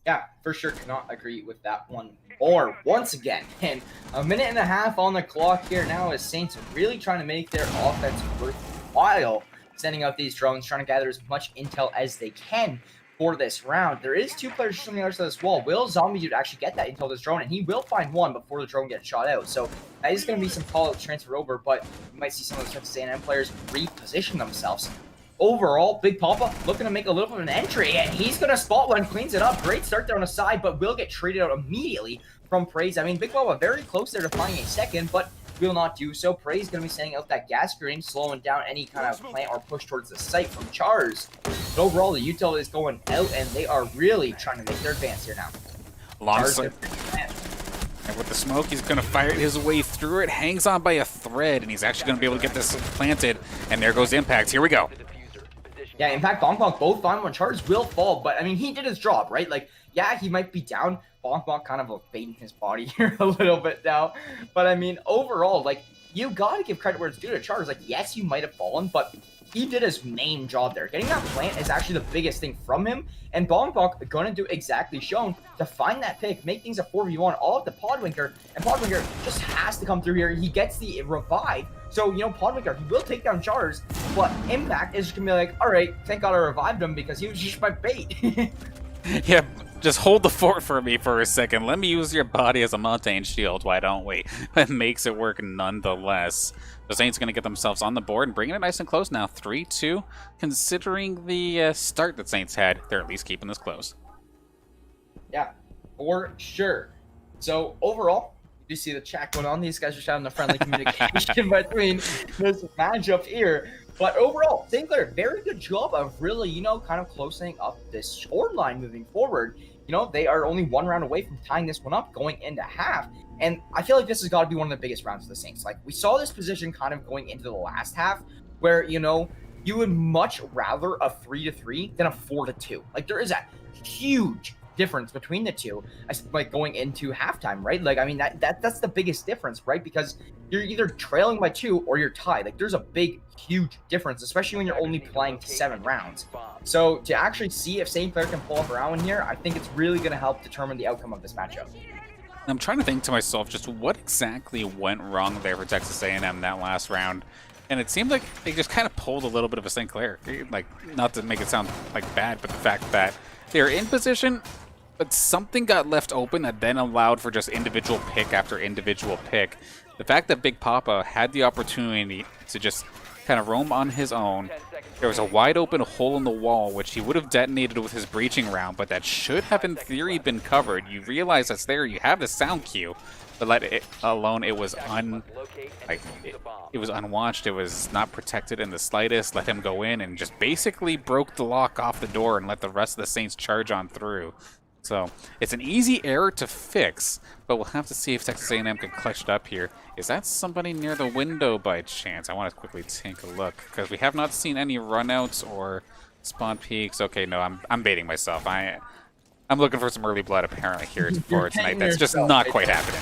Yeah, for sure, cannot agree with that one more once again. And a minute and a half on the clock here now as Saints really trying to make their offense worthwhile, sending out these drones, trying to gather as much intel as they can for this round. There is 2 players just on the other side of this wall. Will Zombie Dude actually get that intel this drone? And he will find one before the drone gets shot out. So that is going to be some call-out transfer over, but you might see some of the Texas A&M players reposition themselves. Overall, Big Papa looking to make a little bit of an entry, and he's going to spot one, cleans it up. Great start there on the side, but will get traded out immediately from Praise. I mean, Big Papa very close there to finding a second, but will not do so. Praise going to be sending out that gas grenade, slowing down any kind of plant or push towards the site from Chars. But overall, the util is going out, and they are really trying to make their advance here now. Long side. And with the smoke, he's going to fire his way through it. Hangs on by a thread, and he's actually going to be able to get this planted. And there goes Impact. Here we go. Yeah, Impact, Bonk Bonk both find one. Charge will fall, but I mean, he did his job, right? Like, yeah, he might be down. Bonk Bonk kind of baiting his body here a little bit now. But I mean, overall, like, you gotta give credit where it's due to Charge. Like, yes, you might have fallen, but he did his main job there. Getting that plant is actually the biggest thing from him. And Bonk Bonk gonna do exactly shown to find that pick, make things a 4v1 all up to Podwinker. And Podwinker just has to come through here. He gets the revive. So, you know, Podwinker, he will take down Chars, but Impact is just gonna be like, all right, thank God I revived him because he was just my bait. Yeah, just hold the fort for me for a second. Let me use your body as a mountain shield, why don't we? That makes it work nonetheless. The Saints going to get themselves on the board and bringing it nice and close now. 3-2. Considering the start that Saints had, they're at least keeping this close. Yeah, for sure. So overall, you see the chat going on. These guys are having a friendly communication between this matchup here. But overall, St. Clair, very good job of really, kind of closing up this scoreline moving forward. They are only one round away from tying this one up going into half. And I feel like this has got to be one of the biggest rounds for the Saints. Like, we saw this position kind of going into the last half where, you would much rather a 3-3 than a 4-2. Like, there is a huge difference between the two, like going into halftime, right? Like, I mean, that's the biggest difference, right? Because you're either trailing by 2 or you're tied. Like, there's a big, huge difference, especially when you're only playing 7 rounds. So to actually see if St. Clair can pull up around here, I think it's really going to help determine the outcome of this matchup. I'm trying to think to myself just what exactly went wrong there for Texas A&M that last round. And it seemed like they just kind of pulled a little bit of a St. Clair. Like, not to make it sound like bad, but the fact that they're in position, but something got left open that then allowed for just individual pick after individual pick. The fact that Big Papa had the opportunity to just kind of roam on his own. There was a wide open hole in the wall, which he would have detonated with his breaching round, but that should have in theory been covered. You realize that's there, you have the sound cue, but let it alone, it was it was unwatched, it was not protected in the slightest. Let him go in and just basically broke the lock off the door and let the rest of the Saints charge on through. So it's an easy error to fix, but we'll have to see if Texas A&M can clutch it up here. Is that somebody near the window by chance? I want to quickly take a look because we have not seen any runouts or spawn peaks. Okay, no, I'm baiting myself. I'm looking for some early blood apparently here for tonight. That's just not quite happening.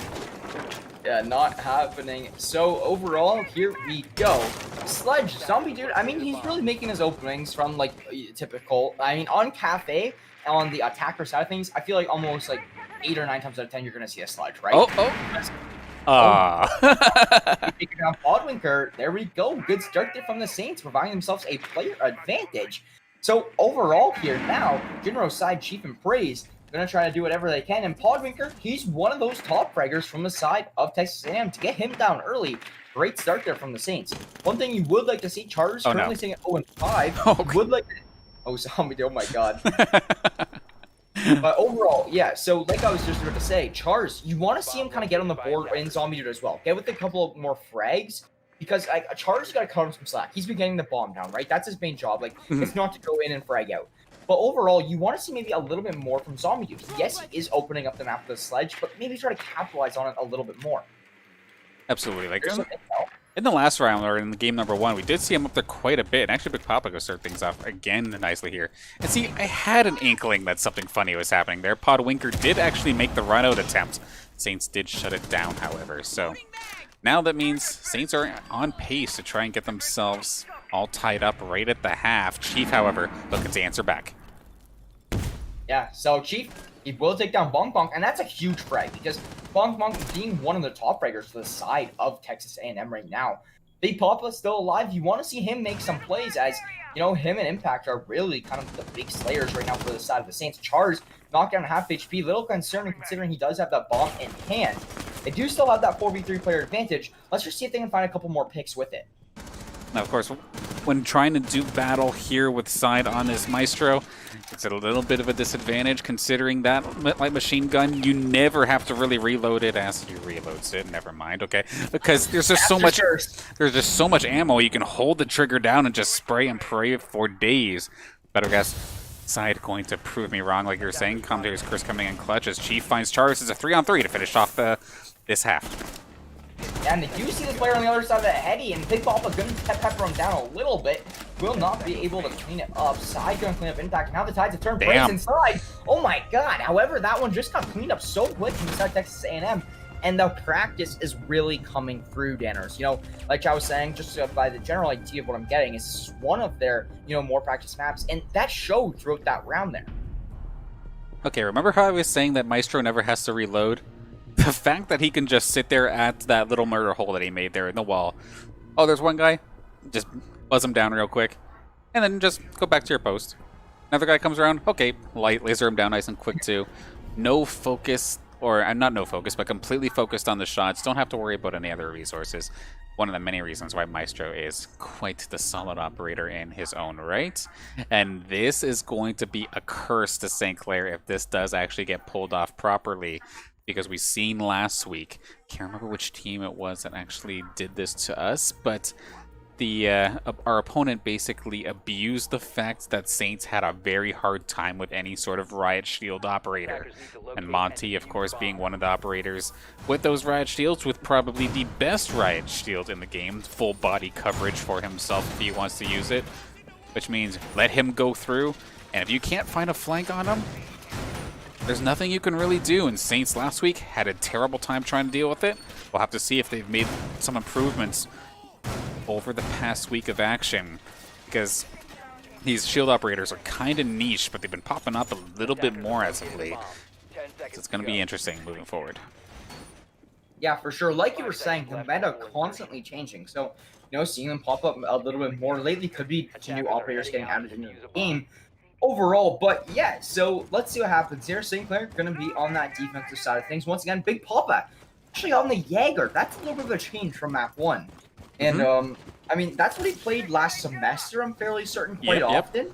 Yeah, not happening. So overall, here we go. Sledge, Zombie Dude, I mean, he's really making his openings from like typical. I mean, on Cafe, on the attacker side of things, I feel like almost like 8 or 9 times out of 10, you're going to see a Sledge, right? Taking down Podwinker. There we go. Good start there from the Saints, providing themselves a player advantage. So overall here now, Jinro's side, Chief and Praise, going to try to do whatever they can. And Podwinker, he's one of those top fraggers from the side of Texas A&M to get him down early. Great start there from the Saints. One thing you would like to see, Chargers currently sitting at 0-5. Would like to... Oh, Zombie, oh my god. But overall, yeah, so like I was just about to say, Chars, you want to see him kind of get on the board in Zombie Dude as well. Get with a couple more frags, because Chars got to cut him some slack. He's been getting the bomb down, right? That's his main job. Like, it's not to go in and frag out. But overall, you want to see maybe a little bit more from Zombie Dude. Yes, he is opening up the map with the Sledge, but maybe try to capitalize on it a little bit more. Absolutely. Like, in the last round, or in the game number 1, we did see him up there quite a bit. And actually, Big Papa go start things off again nicely here. And see, I had an inkling that something funny was happening there. Podwinker did actually make the run-out attempt. Saints did shut it down, however. So now that means Saints are on pace to try and get themselves all tied up right at the half. Chief, however, looking to answer back. Yeah, so Chief, he will take down Bonk Bonk, and that's a huge frag because Bonk Bonk being one of the top fraggers for the side of Texas A&M right now. Big Papa's still alive. You want to see him make some plays as, him and Impact are really kind of the big slayers right now for the side of the Saints. Chars knocked down half HP. Little concerning considering he does have that bomb in hand. They do still have that 4v3 player advantage. Let's just see if they can find a couple more picks with it. Now, of course, when trying to do battle here with side on this Maestro, it's a little bit of a disadvantage considering that light machine gun, you never have to really reload it as you reloads it. Never mind, okay? Because there's just so much ammo, you can hold the trigger down and just spray and pray for days. But I guess side going to prove me wrong, like you were saying. Commentator's curse coming in clutch as Chief finds Charles as a 3-on-3 to finish off this half. Yeah, and you see this player on the other side of the heady, and Big Papa gonna pepper him down a little bit. Will not be able to clean it up. Side gonna clean up Impact. Now the Tides have turned Praise inside. Oh my god. However, that one just got cleaned up so quick from the side of Texas A&M. And the practice is really coming through, Danners. Like I was saying, just by the general idea of what I'm getting, is one of their, more practice maps. And that showed throughout that round there. Okay, remember how I was saying that Maestro never has to reload? The fact that he can just sit there at that little murder hole that he made there in the wall. Oh, there's one guy. Just buzz him down real quick. And then just go back to your post. Another guy comes around. Okay, light laser him down nice and quick too. No focus, or not no focus, but completely focused on the shots. Don't have to worry about any other resources. one of the many reasons why Maestro is quite the solid operator in his own right. And this is going to be a curse to St. Clair if this does actually get pulled off properly, because we've seen last week, can't remember which team it was that actually did this to us, but our opponent basically abused the fact that Saints had a very hard time with any sort of Riot Shield operator. And Monty, of course, being one of the operators with those Riot Shields, with probably the best Riot Shield in the game, full body coverage for himself if he wants to use it, which means let him go through, and if you can't find a flank on him, there's nothing you can really do. And Saints last week had a terrible time trying to deal with it. We'll have to see if they've made some improvements over the past week of action, because these shield operators are kind of niche, but they've been popping up a little bit more as of late. So it's going to be interesting moving forward. Yeah, for sure. Like you were saying, the meta constantly changing. So, seeing them pop up a little bit more lately could be new operators getting added into the game overall. But yeah, so let's see what happens here. St. Clair going to be on that defensive side of things. Once again, Big Papa actually on the Jaeger. That's a little bit of a change from map 1. And, I mean, that's what he played last semester, I'm fairly certain, quite often.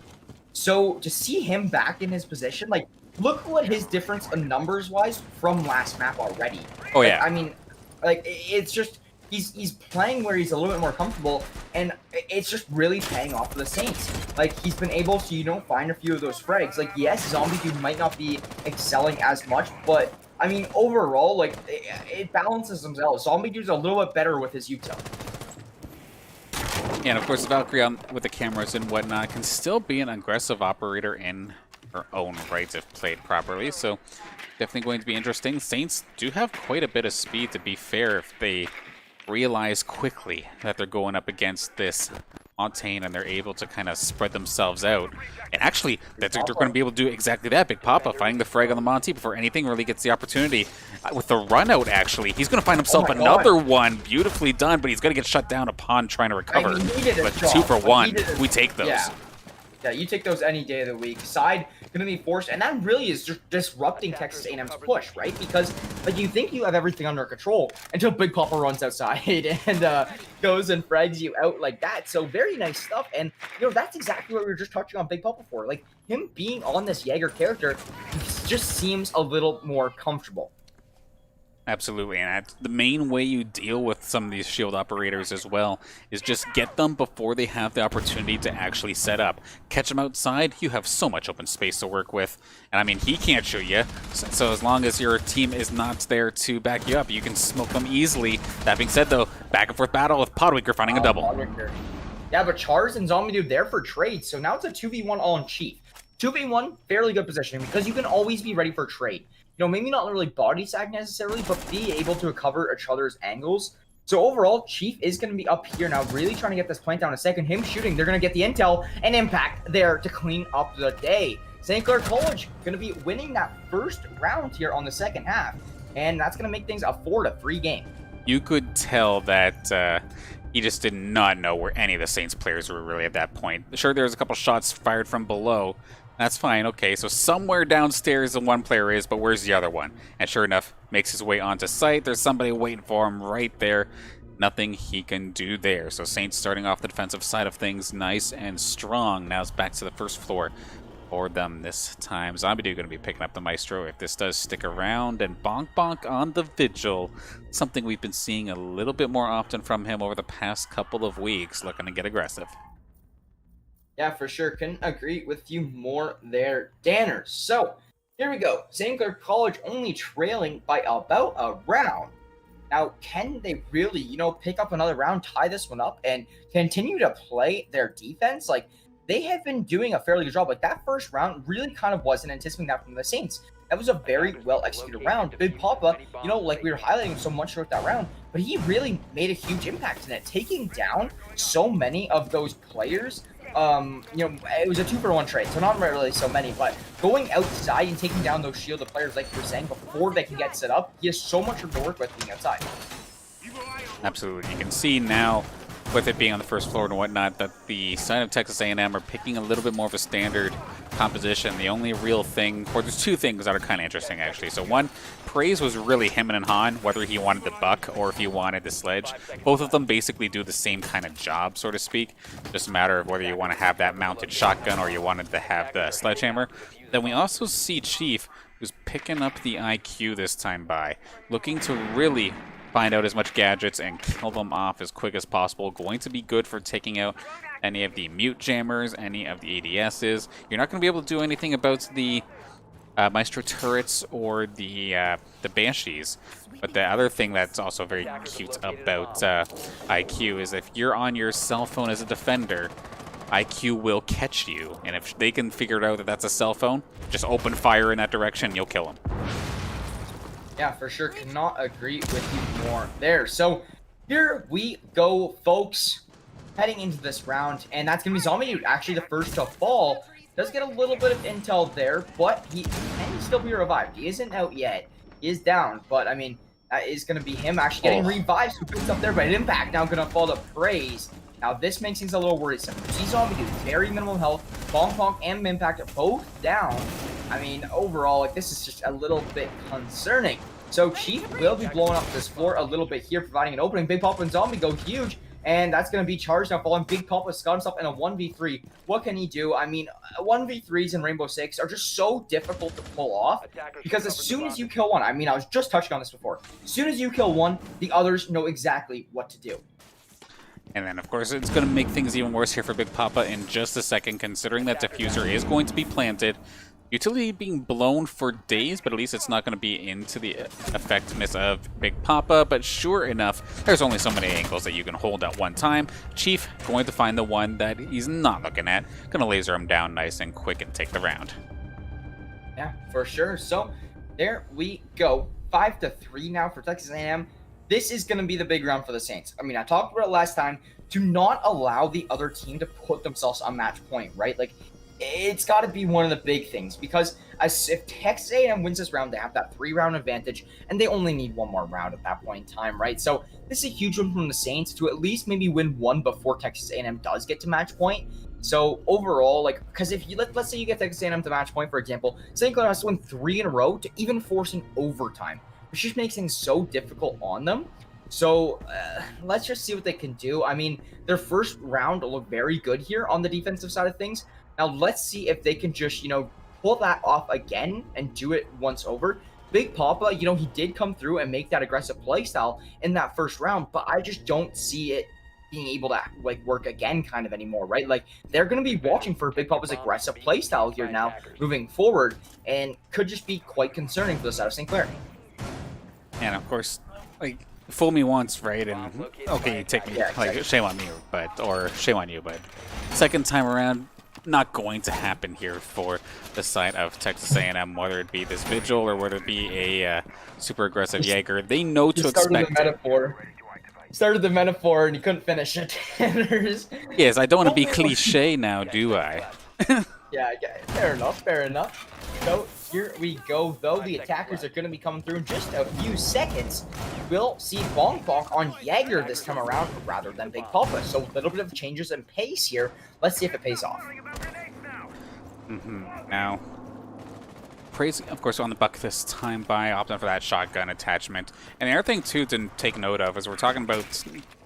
So, to see him back in his position, like, look what his difference in numbers-wise from last map already. Oh, yeah. I mean, like, it's just, he's playing where he's a little bit more comfortable, and it's just really paying off for the Saints. Like, he's been able to, find a few of those frags. Like, yes, Zombie Dude might not be excelling as much, but, I mean, overall, like, it balances themselves. Zombie Dude's a little bit better with his util. Yeah, and of course, Valkyrie with the cameras and whatnot can still be an aggressive operator in her own right if played properly, so definitely going to be interesting. Saints do have quite a bit of speed, to be fair, if they realize quickly that they're going up against this Octane and they're able to kind of spread themselves out. And actually, they're going to be able to do exactly that. Big Papa finding the frag on the Monty before anything really gets the opportunity. With the run out, actually, he's going to find himself another one. Beautifully done, but he's going to get shut down upon trying to recover. But 2 for 1, we take those. Yeah, you take those any day of the week. Side going to be forced, and that really is just disrupting Texas A&M's push, right? Because, like, you think you have everything under control until Big Papa runs outside and goes and frags you out like that. So very nice stuff, and, that's exactly what we were just touching on Big Papa for. Like, him being on this Jaeger character just seems a little more comfortable. Absolutely, and the main way you deal with some of these shield operators as well is just get them before they have the opportunity to actually set up. Catch them outside, you have so much open space to work with, and I mean, he can't shoot you, so as long as your team is not there to back you up, you can smoke them easily. That being said though, back and forth battle with Podwicker finding a double. Yeah, but Chars and Zombie Dude there for trade, so now it's a 2v1 all in Chief. 2v1, fairly good positioning, because you can always be ready for trade. Maybe not really body sag necessarily, but be able to cover each other's angles. So overall, Chief is going to be up here now, really trying to get this plant down a second. Him shooting, they're going to get the intel and impact there to clean up the day. St. Clair College going to be winning that first round here on the second half, and that's going to make things a 4-3 game. You could tell that he just did not know where any of the Saints players were really at that point. Sure, there was a couple shots fired from below. That's fine. Okay, so somewhere downstairs the one player is, but where's the other one? And sure enough, makes his way onto site. There's somebody waiting for him right there. Nothing he can do there. So Saints starting off the defensive side of things nice and strong. Now it's back to the first floor for them this time. Zombie Dude going to be picking up the Maestro if this does stick around. And Bonk Bonk on the Vigil. Something we've been seeing a little bit more often from him over the past couple of weeks. Looking to get aggressive. Yeah, for sure. Couldn't agree with you more there, Danners. So, here we go. St. Clair College only trailing by about a round. Now, can they really, pick up another round, tie this one up, and continue to play their defense? Like, they have been doing a fairly good job. Like, that first round really kind of wasn't anticipating that from the Saints. That was a very well-executed round. Big Papa, like we were highlighting so much throughout that round, but he really made a huge impact in it, taking down so many of those players. It was a 2-for-1 trade, so not really so many, but going outside and taking down those shielded players, like you were saying, before they can get set up, he has so much room to work with being outside. Absolutely. You can see now, with it being on the first floor and whatnot, that the side of Texas A&M are picking a little bit more of a standard composition, the only real thing, or there's two things that are kind of interesting actually. So one, Praise was really him and Han, whether he wanted the buck or if he wanted the sledge. Both of them basically do the same kind of job, so to speak. Just a matter of whether you want to have that mounted shotgun or you wanted to have the sledgehammer. Then we also see Chief, who's picking up the IQ this time by, looking to really find out as much gadgets and kill them off as quick as possible. Going to be good for taking out any of the mute jammers, any of the ADSs. You're not going to be able to do anything about the Maestro turrets or the Banshees. But the other thing that's also very cute about IQ is if you're on your cell phone as a defender, IQ will catch you. And if they can figure out that that's a cell phone, just open fire in that direction, you'll kill them. Yeah, for sure. Cannot agree with you more there. So here we go, folks. Heading into this round, and that's going to be Zombie, actually the first to fall. Does get a little bit of intel there, but he can still be revived. He isn't out yet. He is down, but I mean, that is going to be him actually getting revived. So picks up there by Impact. Now going to fall to Praise. Now this makes things a little worrisome. See Zombie do very minimal health. Bonk Bonk and Impact are both down. I mean, overall, like this is just a little bit concerning. So Chief will be blowing up this floor a little bit here, providing an opening. Big Papa and Zombie go huge. And that's going to be charged now, falling. Big Papa's got himself in a 1v3. What can he do? I mean, 1v3s in Rainbow Six are just so difficult to pull off. Because as soon as you kill one, I mean, I was just touching on this before. As soon as you kill one, the others know exactly what to do. And then, of course, it's going to make things even worse here for Big Papa in just a second, considering that Diffuser is going to be planted. Utility being blown for days, but at least it's not going to be into the effectiveness of Big Papa. But sure enough, there's only so many angles that you can hold at one time. Chief going to find the one that he's not looking at. Going to laser him down nice and quick and take the round. Yeah, for sure. So there we go. 5-3 now for Texas A&M. This is going to be the big round for the Saints. I mean, I talked about it last time. Do not allow the other team to put themselves on match point, right? Like, it's got to be one of the big things, because if Texas A&M wins this round, they have that 3-round advantage, and they only need one more round at that point in time, right? So this is a huge one from the Saints to at least maybe win one before Texas A&M does get to match point. So overall, like, because if you let's say you get Texas A&M to match point, for example, St. Clair has to win 3 in a row to even force an overtime, which just makes things so difficult on them. So let's just see what they can do. I mean, their first round looked very good here on the defensive side of things. Now, let's see if they can just, pull that off again and do it once over. Big Papa, he did come through and make that aggressive play style in that first round, but I just don't see it being able to, work again kind of anymore, right? Like, they're going to be watching for Big Papa's aggressive play style here now moving forward, and could just be quite concerning for the side of St. Clair. And, of course, fool me once, right? And, okay, you take me, shame on me, or shame on you, but second time around, not going to happen here for the side of Texas A&M, whether it be this Vigil or whether it be a super aggressive Jaeger. They know to expect Started the metaphor and you couldn't finish it. Yes, I don't want to be cliche now, do I? Yeah, fair enough. So here we go, though. The attackers are going to be coming through in just a few seconds. We'll see Bonk Bonk on Jaeger this time around rather than Big Papa. So a little bit of changes in pace here. Let's see if it pays off. Now, Praise, of course, on the buck this time by opting for that shotgun attachment. And the other thing, too, to take note of is we're talking about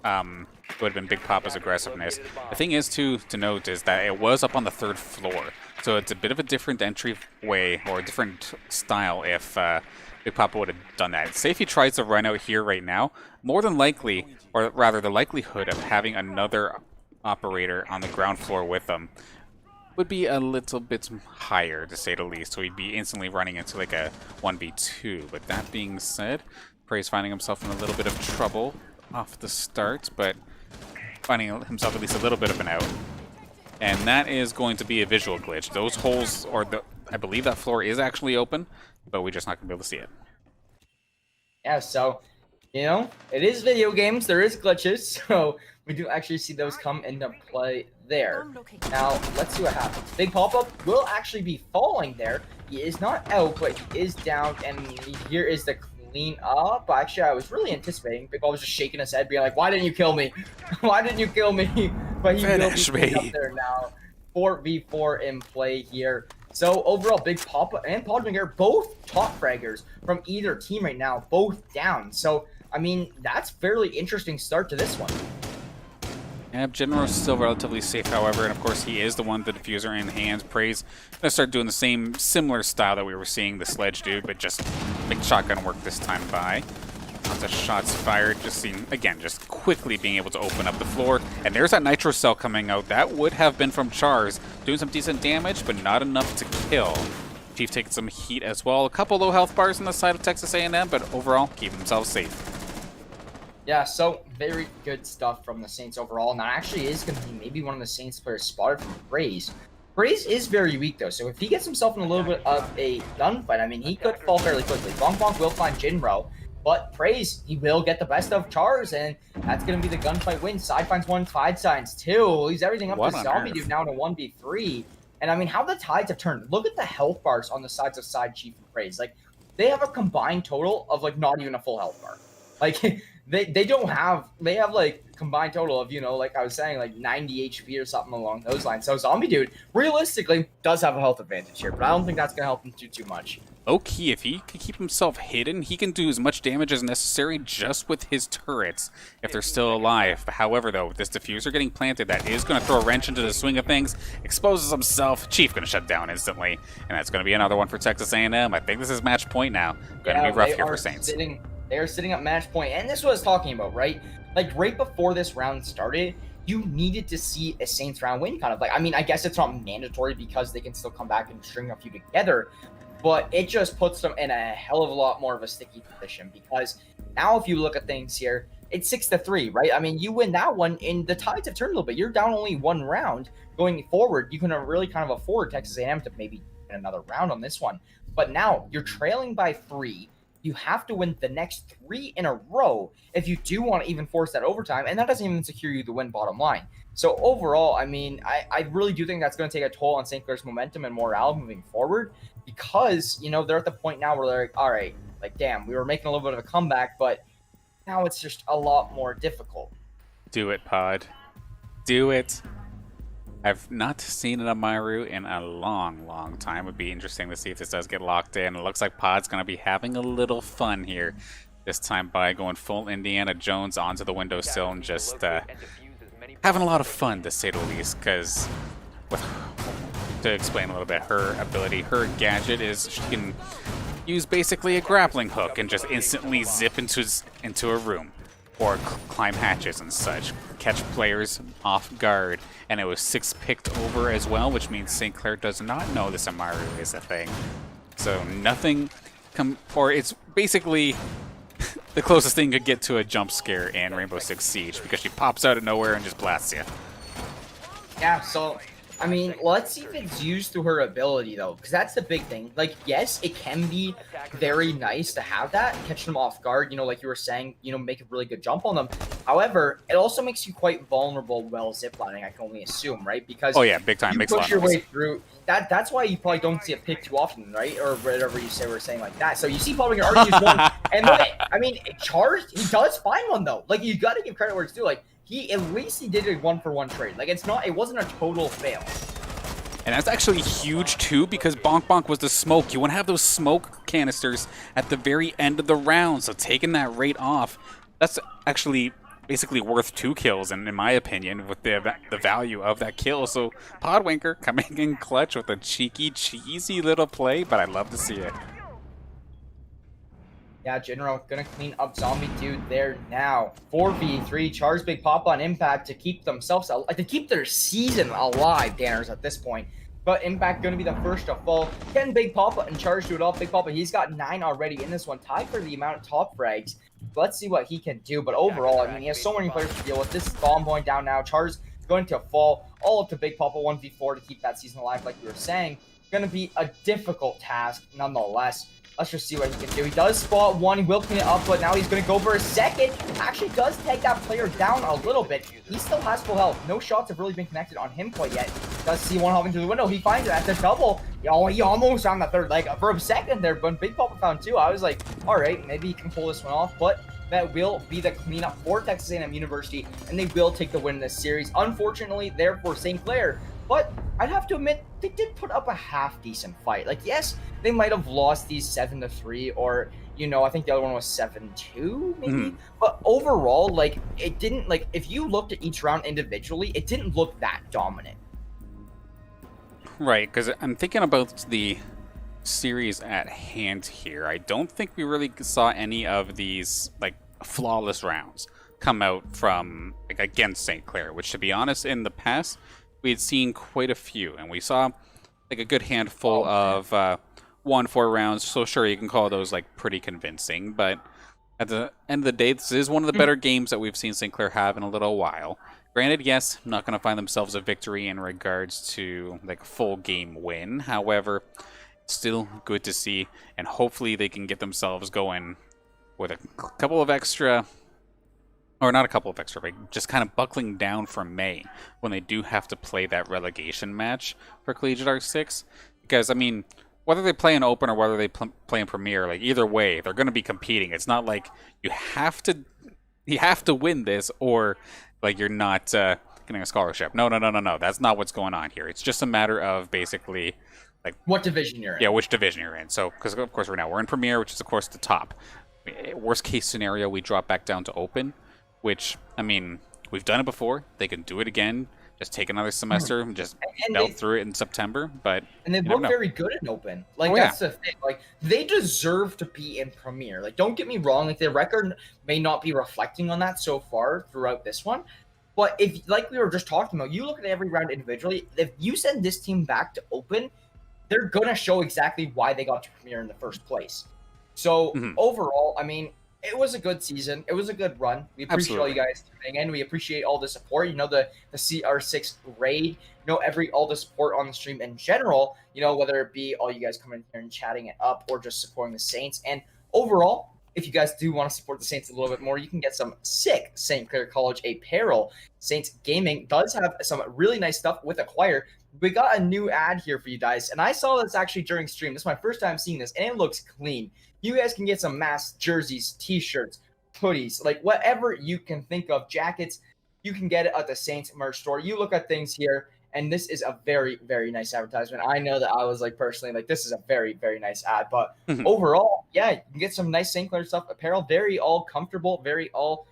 what would have been Big Papa's aggressiveness. The thing is, to note is that it was up on the 3rd floor. So it's a bit of a different entryway or a different style if Big Papa would have done that. Say if he tries to run out here right now, more than likely, or rather the likelihood of having another operator on the ground floor with him would be a little bit higher, to say the least. So he'd be instantly running into like a 1v2. But that being said, Praise finding himself in a little bit of trouble off the start, but finding himself at least a little bit of an out. And that is going to be a visual glitch. Those holes, I believe that floor is actually open, but we're just not going to be able to see it. Yeah, so, it is video games. There is glitches, so we do actually see those come into play there. Now, let's see what happens. Big Pop-Up will actually be falling there. He is not out, but he is down, and here is the clean up. Actually, I was really anticipating. Big Pop was just shaking his head, being like, why didn't you kill me? Why didn't you kill me? But he will be up there now. 4v4 in play here. So overall, Big Papa and Podringer, both top fraggers from either team right now, both down. So, I mean, that's fairly interesting start to this one. Yeah, General's still relatively safe, however, and of course he is the one with the diffuser in hands. Praise gonna start doing the same similar style that we were seeing the Sledge do, but just make shotgun work this time by. Lots of shots fired, just seeing, again, just quickly being able to open up the floor. And there's that Nitro Cell coming out. That would have been from Chars, doing some decent damage, but not enough to kill. Chief taking some heat as well. A couple low health bars on the side of Texas A&M, but overall, keeping themselves safe. Yeah, so very good stuff from the Saints overall, and that actually is going to be maybe one of the Saints players spotted from Praise. Praise is very weak though, so if he gets himself in a little bit of a gunfight, I mean, he could fall fairly quickly. Bonk Bonk will find Jinro, but Praise, he will get the best of Chars, and that's going to be the gunfight win. Side finds one, Tide signs two. He's everything up to Zombie Dude now in a 1v3. And I mean, how the tides have turned. Look at the health bars on the sides of Side Chief and Praise. Like, they have a combined total of like not even a full health bar. Like, they don't have, they have like combined total of, you know, like I was saying, like 90 HP or something along those lines. So Zombie Dude realistically does have a health advantage here, but I don't think that's going to help him do too much. Okay, if he can keep himself hidden, he can do as much damage as necessary just with his turrets if they're still alive. However, though, with this diffuser getting planted, that is going to throw a wrench into the swing of things, exposes himself. Chief going to shut down instantly, and that's going to be another one for Texas A&M. I think this is match point now. Going to be rough here for Saints. They are sitting at match point, and this is what I was talking about, right? Like, right before this round started, you needed to see a Saints round win, kind of. Like, I mean, I guess it's not mandatory because they can still come back and string a few together, but it just puts them in a hell of a lot more of a sticky position, because now if you look at things here, it's 6-3, right? I mean, you win that one, and the tides have turned a little bit. You're down only one round. Going forward, you can really kind of afford Texas A&M to maybe win another round on this one. But now, you're trailing by 3. You have to win the next 3 in a row if you do want to even force that overtime, and that doesn't even secure you the win bottom line. So overall, I mean, I really do think that's going to take a toll on St. Clair's momentum and morale moving forward, because, you know, they're at the point now where they're like, all right, like, damn, we were making a little bit of a comeback, but now it's just a lot more difficult. Do it, Pod. Do it. I've not seen an Amaru in a long, long time. It would be interesting to see if this does get locked in. It looks like Pod's going to be having a little fun here this time by going full Indiana Jones onto the windowsill and just having a lot of fun, to say the least, because to explain a little bit, her ability, her gadget is she can use basically a grappling hook and just instantly zip into a room, or climb hatches and such, catch players off guard. And it was 6 picked over as well, which means St. Clair does not know this Amaru is a thing. So nothing, or it's basically the closest thing could get to a jump scare in Rainbow Six Siege, because she pops out of nowhere and just blasts you. Yeah, so, I mean, let's see if it's used through her ability, though, because that's the big thing. Like, yes, it can be very nice to have that, catch them off guard, you know, like you were saying, you know, make a really good jump on them. However, it also makes you quite vulnerable while ziplining, I can only assume, right? Because oh yeah, big time, you push your way through. That's why you probably don't see a pick too often, right? Or whatever you say, we're saying like that. So you see probably your already use one, and look at, I mean, Charged, he does find one though. Like, you got to give credit where it's due. Like, at least he did a 1-for-1 trade. Like, it wasn't a total fail. And that's actually huge too, because Bonk Bonk was the smoke. You want to have those smoke canisters at the very end of the round, so taking that rate off, that's actually basically worth 2 kills, and in my opinion, with the value of that kill. So Podwinker coming in clutch with a cheeky, cheesy little play, but I love to see it. Yeah, General gonna clean up Zombie Dude there now. 4v3, Char's Big Papa on Impact to keep themselves, to keep their season alive, Danners, at this point. But Impact gonna be the first to fall. Can Big Papa and Charge do it all? Big Papa, he's got 9 already in this one, tied for the amount of top frags. Let's see what he can do. But overall, I mean, he has so many players to deal with. This is bomb going down now. Char's going to fall all up to Big Papa 1v4 to keep that season alive, like we were saying. Gonna be a difficult task nonetheless. Let's just see what he can do. He does spot one. He will clean it up, but now he's going to go for a second. Actually does take that player down a little bit. He still has full health. No shots have really been connected on him quite yet. Does see one hopping through the window. He finds it at the double. He almost found the third. Like, for a second there, but Big Papa found 2. I was like, all right, maybe he can pull this one off, but that will be the cleanup for Texas A&M University, and they will take the win in this series. Unfortunately, there for St. Clair, but I'd have to admit they did put up a half decent fight. Like, yes, they might have lost these 7-3, or I think the other one was 7-2, maybe. But overall, like, it didn't, like, if you looked at each round individually, it didn't look that dominant. Right, because I'm thinking about the series at hand here. I don't think we really saw any of these like flawless rounds come out from like against St. Clair, which to be honest, in the past we had seen quite a few, and we saw like a good handful of 1-4 rounds. So sure, you can call those like pretty convincing, but at the end of the day, this is one of the better games that we've seen St. Clair have in a little while. Granted, yes, not going to find themselves a victory in regards to like a full game win. However, still good to see, and hopefully they can get themselves going with a couple of extra, or not a couple of extra, but just kind of buckling down for May when they do have to play that relegation match for CollegiateR6. Because, I mean, whether they play in Open or whether they play in Premier, like either way, they're going to be competing. It's not like you have to win this, or like you're not getting a scholarship. No. That's not what's going on here. It's just a matter of basically like what division you're in. Yeah, which division you're in. So, because of course we're in Premier, which is of course the top. Worst case scenario, we drop back down to Open, which, I mean, we've done it before. They can do it again. Just take another semester and just melt through it in September. And they look very good in Open. Like, that's the thing. Like, they deserve to be in Premier. Like, don't get me wrong. Like, their record may not be reflecting on that so far throughout this one. But if, like we were just talking about, you look at every round individually. If you send this team back to Open, they're going to show exactly why they got to Premier in the first place. So, overall, I mean, it was a good season. It was a good run. We appreciate all you guys tuning in. We appreciate all the support. The CR6 raid. All the support on the stream in general. Whether it be all you guys coming in here and chatting it up, or just supporting the Saints. And overall, if you guys do want to support the Saints a little bit more, you can get some sick St. Clair College apparel. Saints Gaming does have some really nice stuff with Acquire. We got a new ad here for you guys, and I saw this actually during stream. This is my first time seeing this, and it looks clean. You guys can get some masks, jerseys, t-shirts, hoodies, like whatever you can think of, jackets. You can get it at the Saints merch store. You look at things here, and this is a very, very nice advertisement. I know that I was like personally like, this is a very, very nice ad, but overall, yeah, you can get some nice St. Clair stuff, apparel, very all comfortable, very all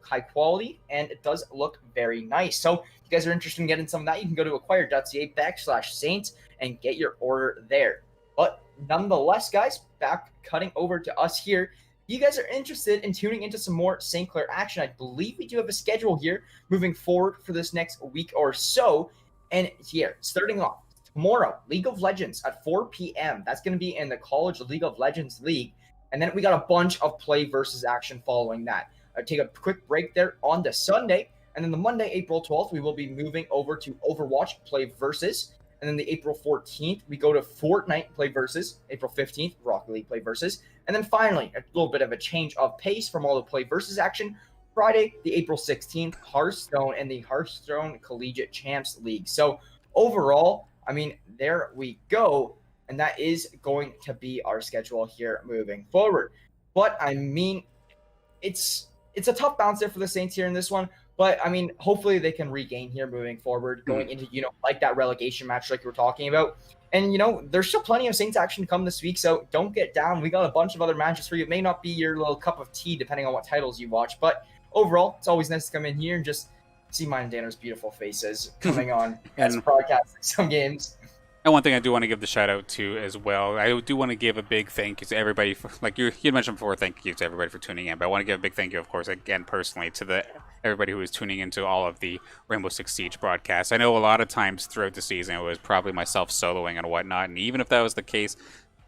high quality, and it does look very nice. So if you guys are interested in getting some of that, you can go to acquire.ca/Saints and get your order there. But nonetheless, guys, back cutting over to us here. If you guys are interested in tuning into some more St. Clair action, I believe we do have a schedule here moving forward for this next week or so. And here, starting off tomorrow, League of Legends at 4 p.m. That's going to be in the College League of Legends League. And then we got a bunch of play versus action following that. I'll take a quick break there on the Sunday. And then the Monday, April 12th, we will be moving over to Overwatch play versus. And then the April 14th, we go to Fortnite play versus. April 15th, Rocket League play versus. And then finally, a little bit of a change of pace from all the play versus action. Friday, the April 16th, Hearthstone and the Hearthstone Collegiate Champs League. So overall, I mean, there we go. And that is going to be our schedule here moving forward. But I mean, it's a tough bounce there for the Saints here in this one. But, I mean, hopefully they can regain here moving forward, going into, like that relegation match like we were talking about. And, there's still plenty of Saints action to come this week, so don't get down. We got a bunch of other matches for you. It may not be your little cup of tea, depending on what titles you watch. But overall, it's always nice to come in here and just see mine and Dana's beautiful faces coming on as broadcasting some games. And one thing I do want to give the shout out to as well, I do want to give a big thank you to everybody for, like you mentioned before, thank you to everybody for tuning in. But I want to give a big thank you, of course, again personally to everybody who is tuning into all of the Rainbow Six Siege broadcasts. I know a lot of times throughout the season it was probably myself soloing and whatnot, and even if that was the case,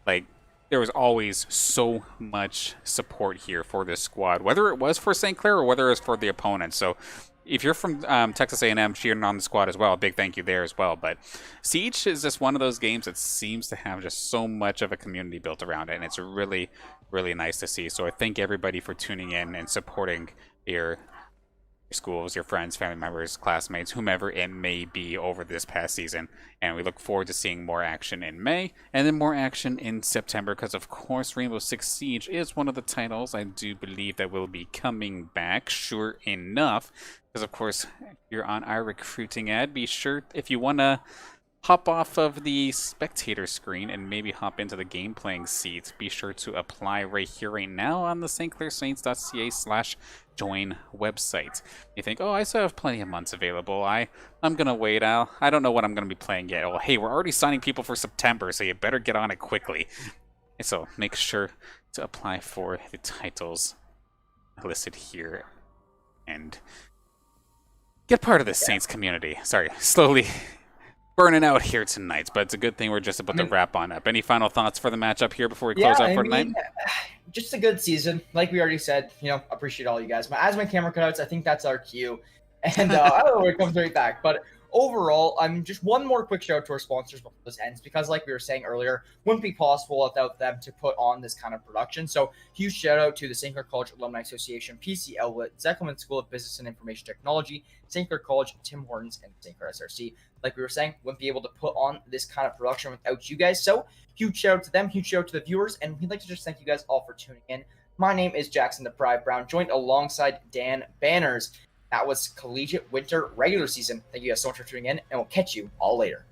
like there was always so much support here for this squad, whether it was for St. Clair or whether it was for the opponent. So if you're from Texas A&M cheering on the squad as well, a big thank you there as well. But Siege is just one of those games that seems to have just so much of a community built around it, and it's really, really nice to see. So I thank everybody for tuning in and supporting your schools, your friends, family members, classmates, whomever it may be over this past season. And we look forward to seeing more action in May and then more action in September, because of course Rainbow Six Siege is one of the titles I do believe that will be coming back, sure enough. Because of course, if you're on our recruiting ad, be sure, if you want to hop off of the spectator screen and maybe hop into the game playing seat, be sure to apply right here, right now on the stclairsaints.ca/join website. You think, oh, I still have plenty of months available. I'm gonna wait. I don't know what I'm gonna be playing yet. Oh, hey, we're already signing people for September, so you better get on it quickly. So make sure to apply for the titles listed here and get part of the Saints community. Sorry, slowly burning out here tonight, but it's a good thing we're just about to wrap on up. Any final thoughts for the matchup here before we close out for tonight? Just a good season. Like we already said, appreciate all you guys. As my camera cutouts, I think that's our cue. And I don't know where it comes right back. But overall, just one more quick shout out to our sponsors before this ends, because like we were saying earlier, wouldn't be possible without them to put on this kind of production. So huge shout out to the St. Clair College Alumni Association, PC Elwood, Zekelman School of Business and Information Technology, St. Clair College, Tim Hortons, and St. Clair SRC. Like we were saying, wouldn't be able to put on this kind of production without you guys. So huge shout out to them, huge shout out to the viewers, and we'd like to just thank you guys all for tuning in. My name is Jackson the Pride Brown, joined alongside Dan Banners. That was Collegiate Winter Regular Season. Thank you guys so much for tuning in, and we'll catch you all later.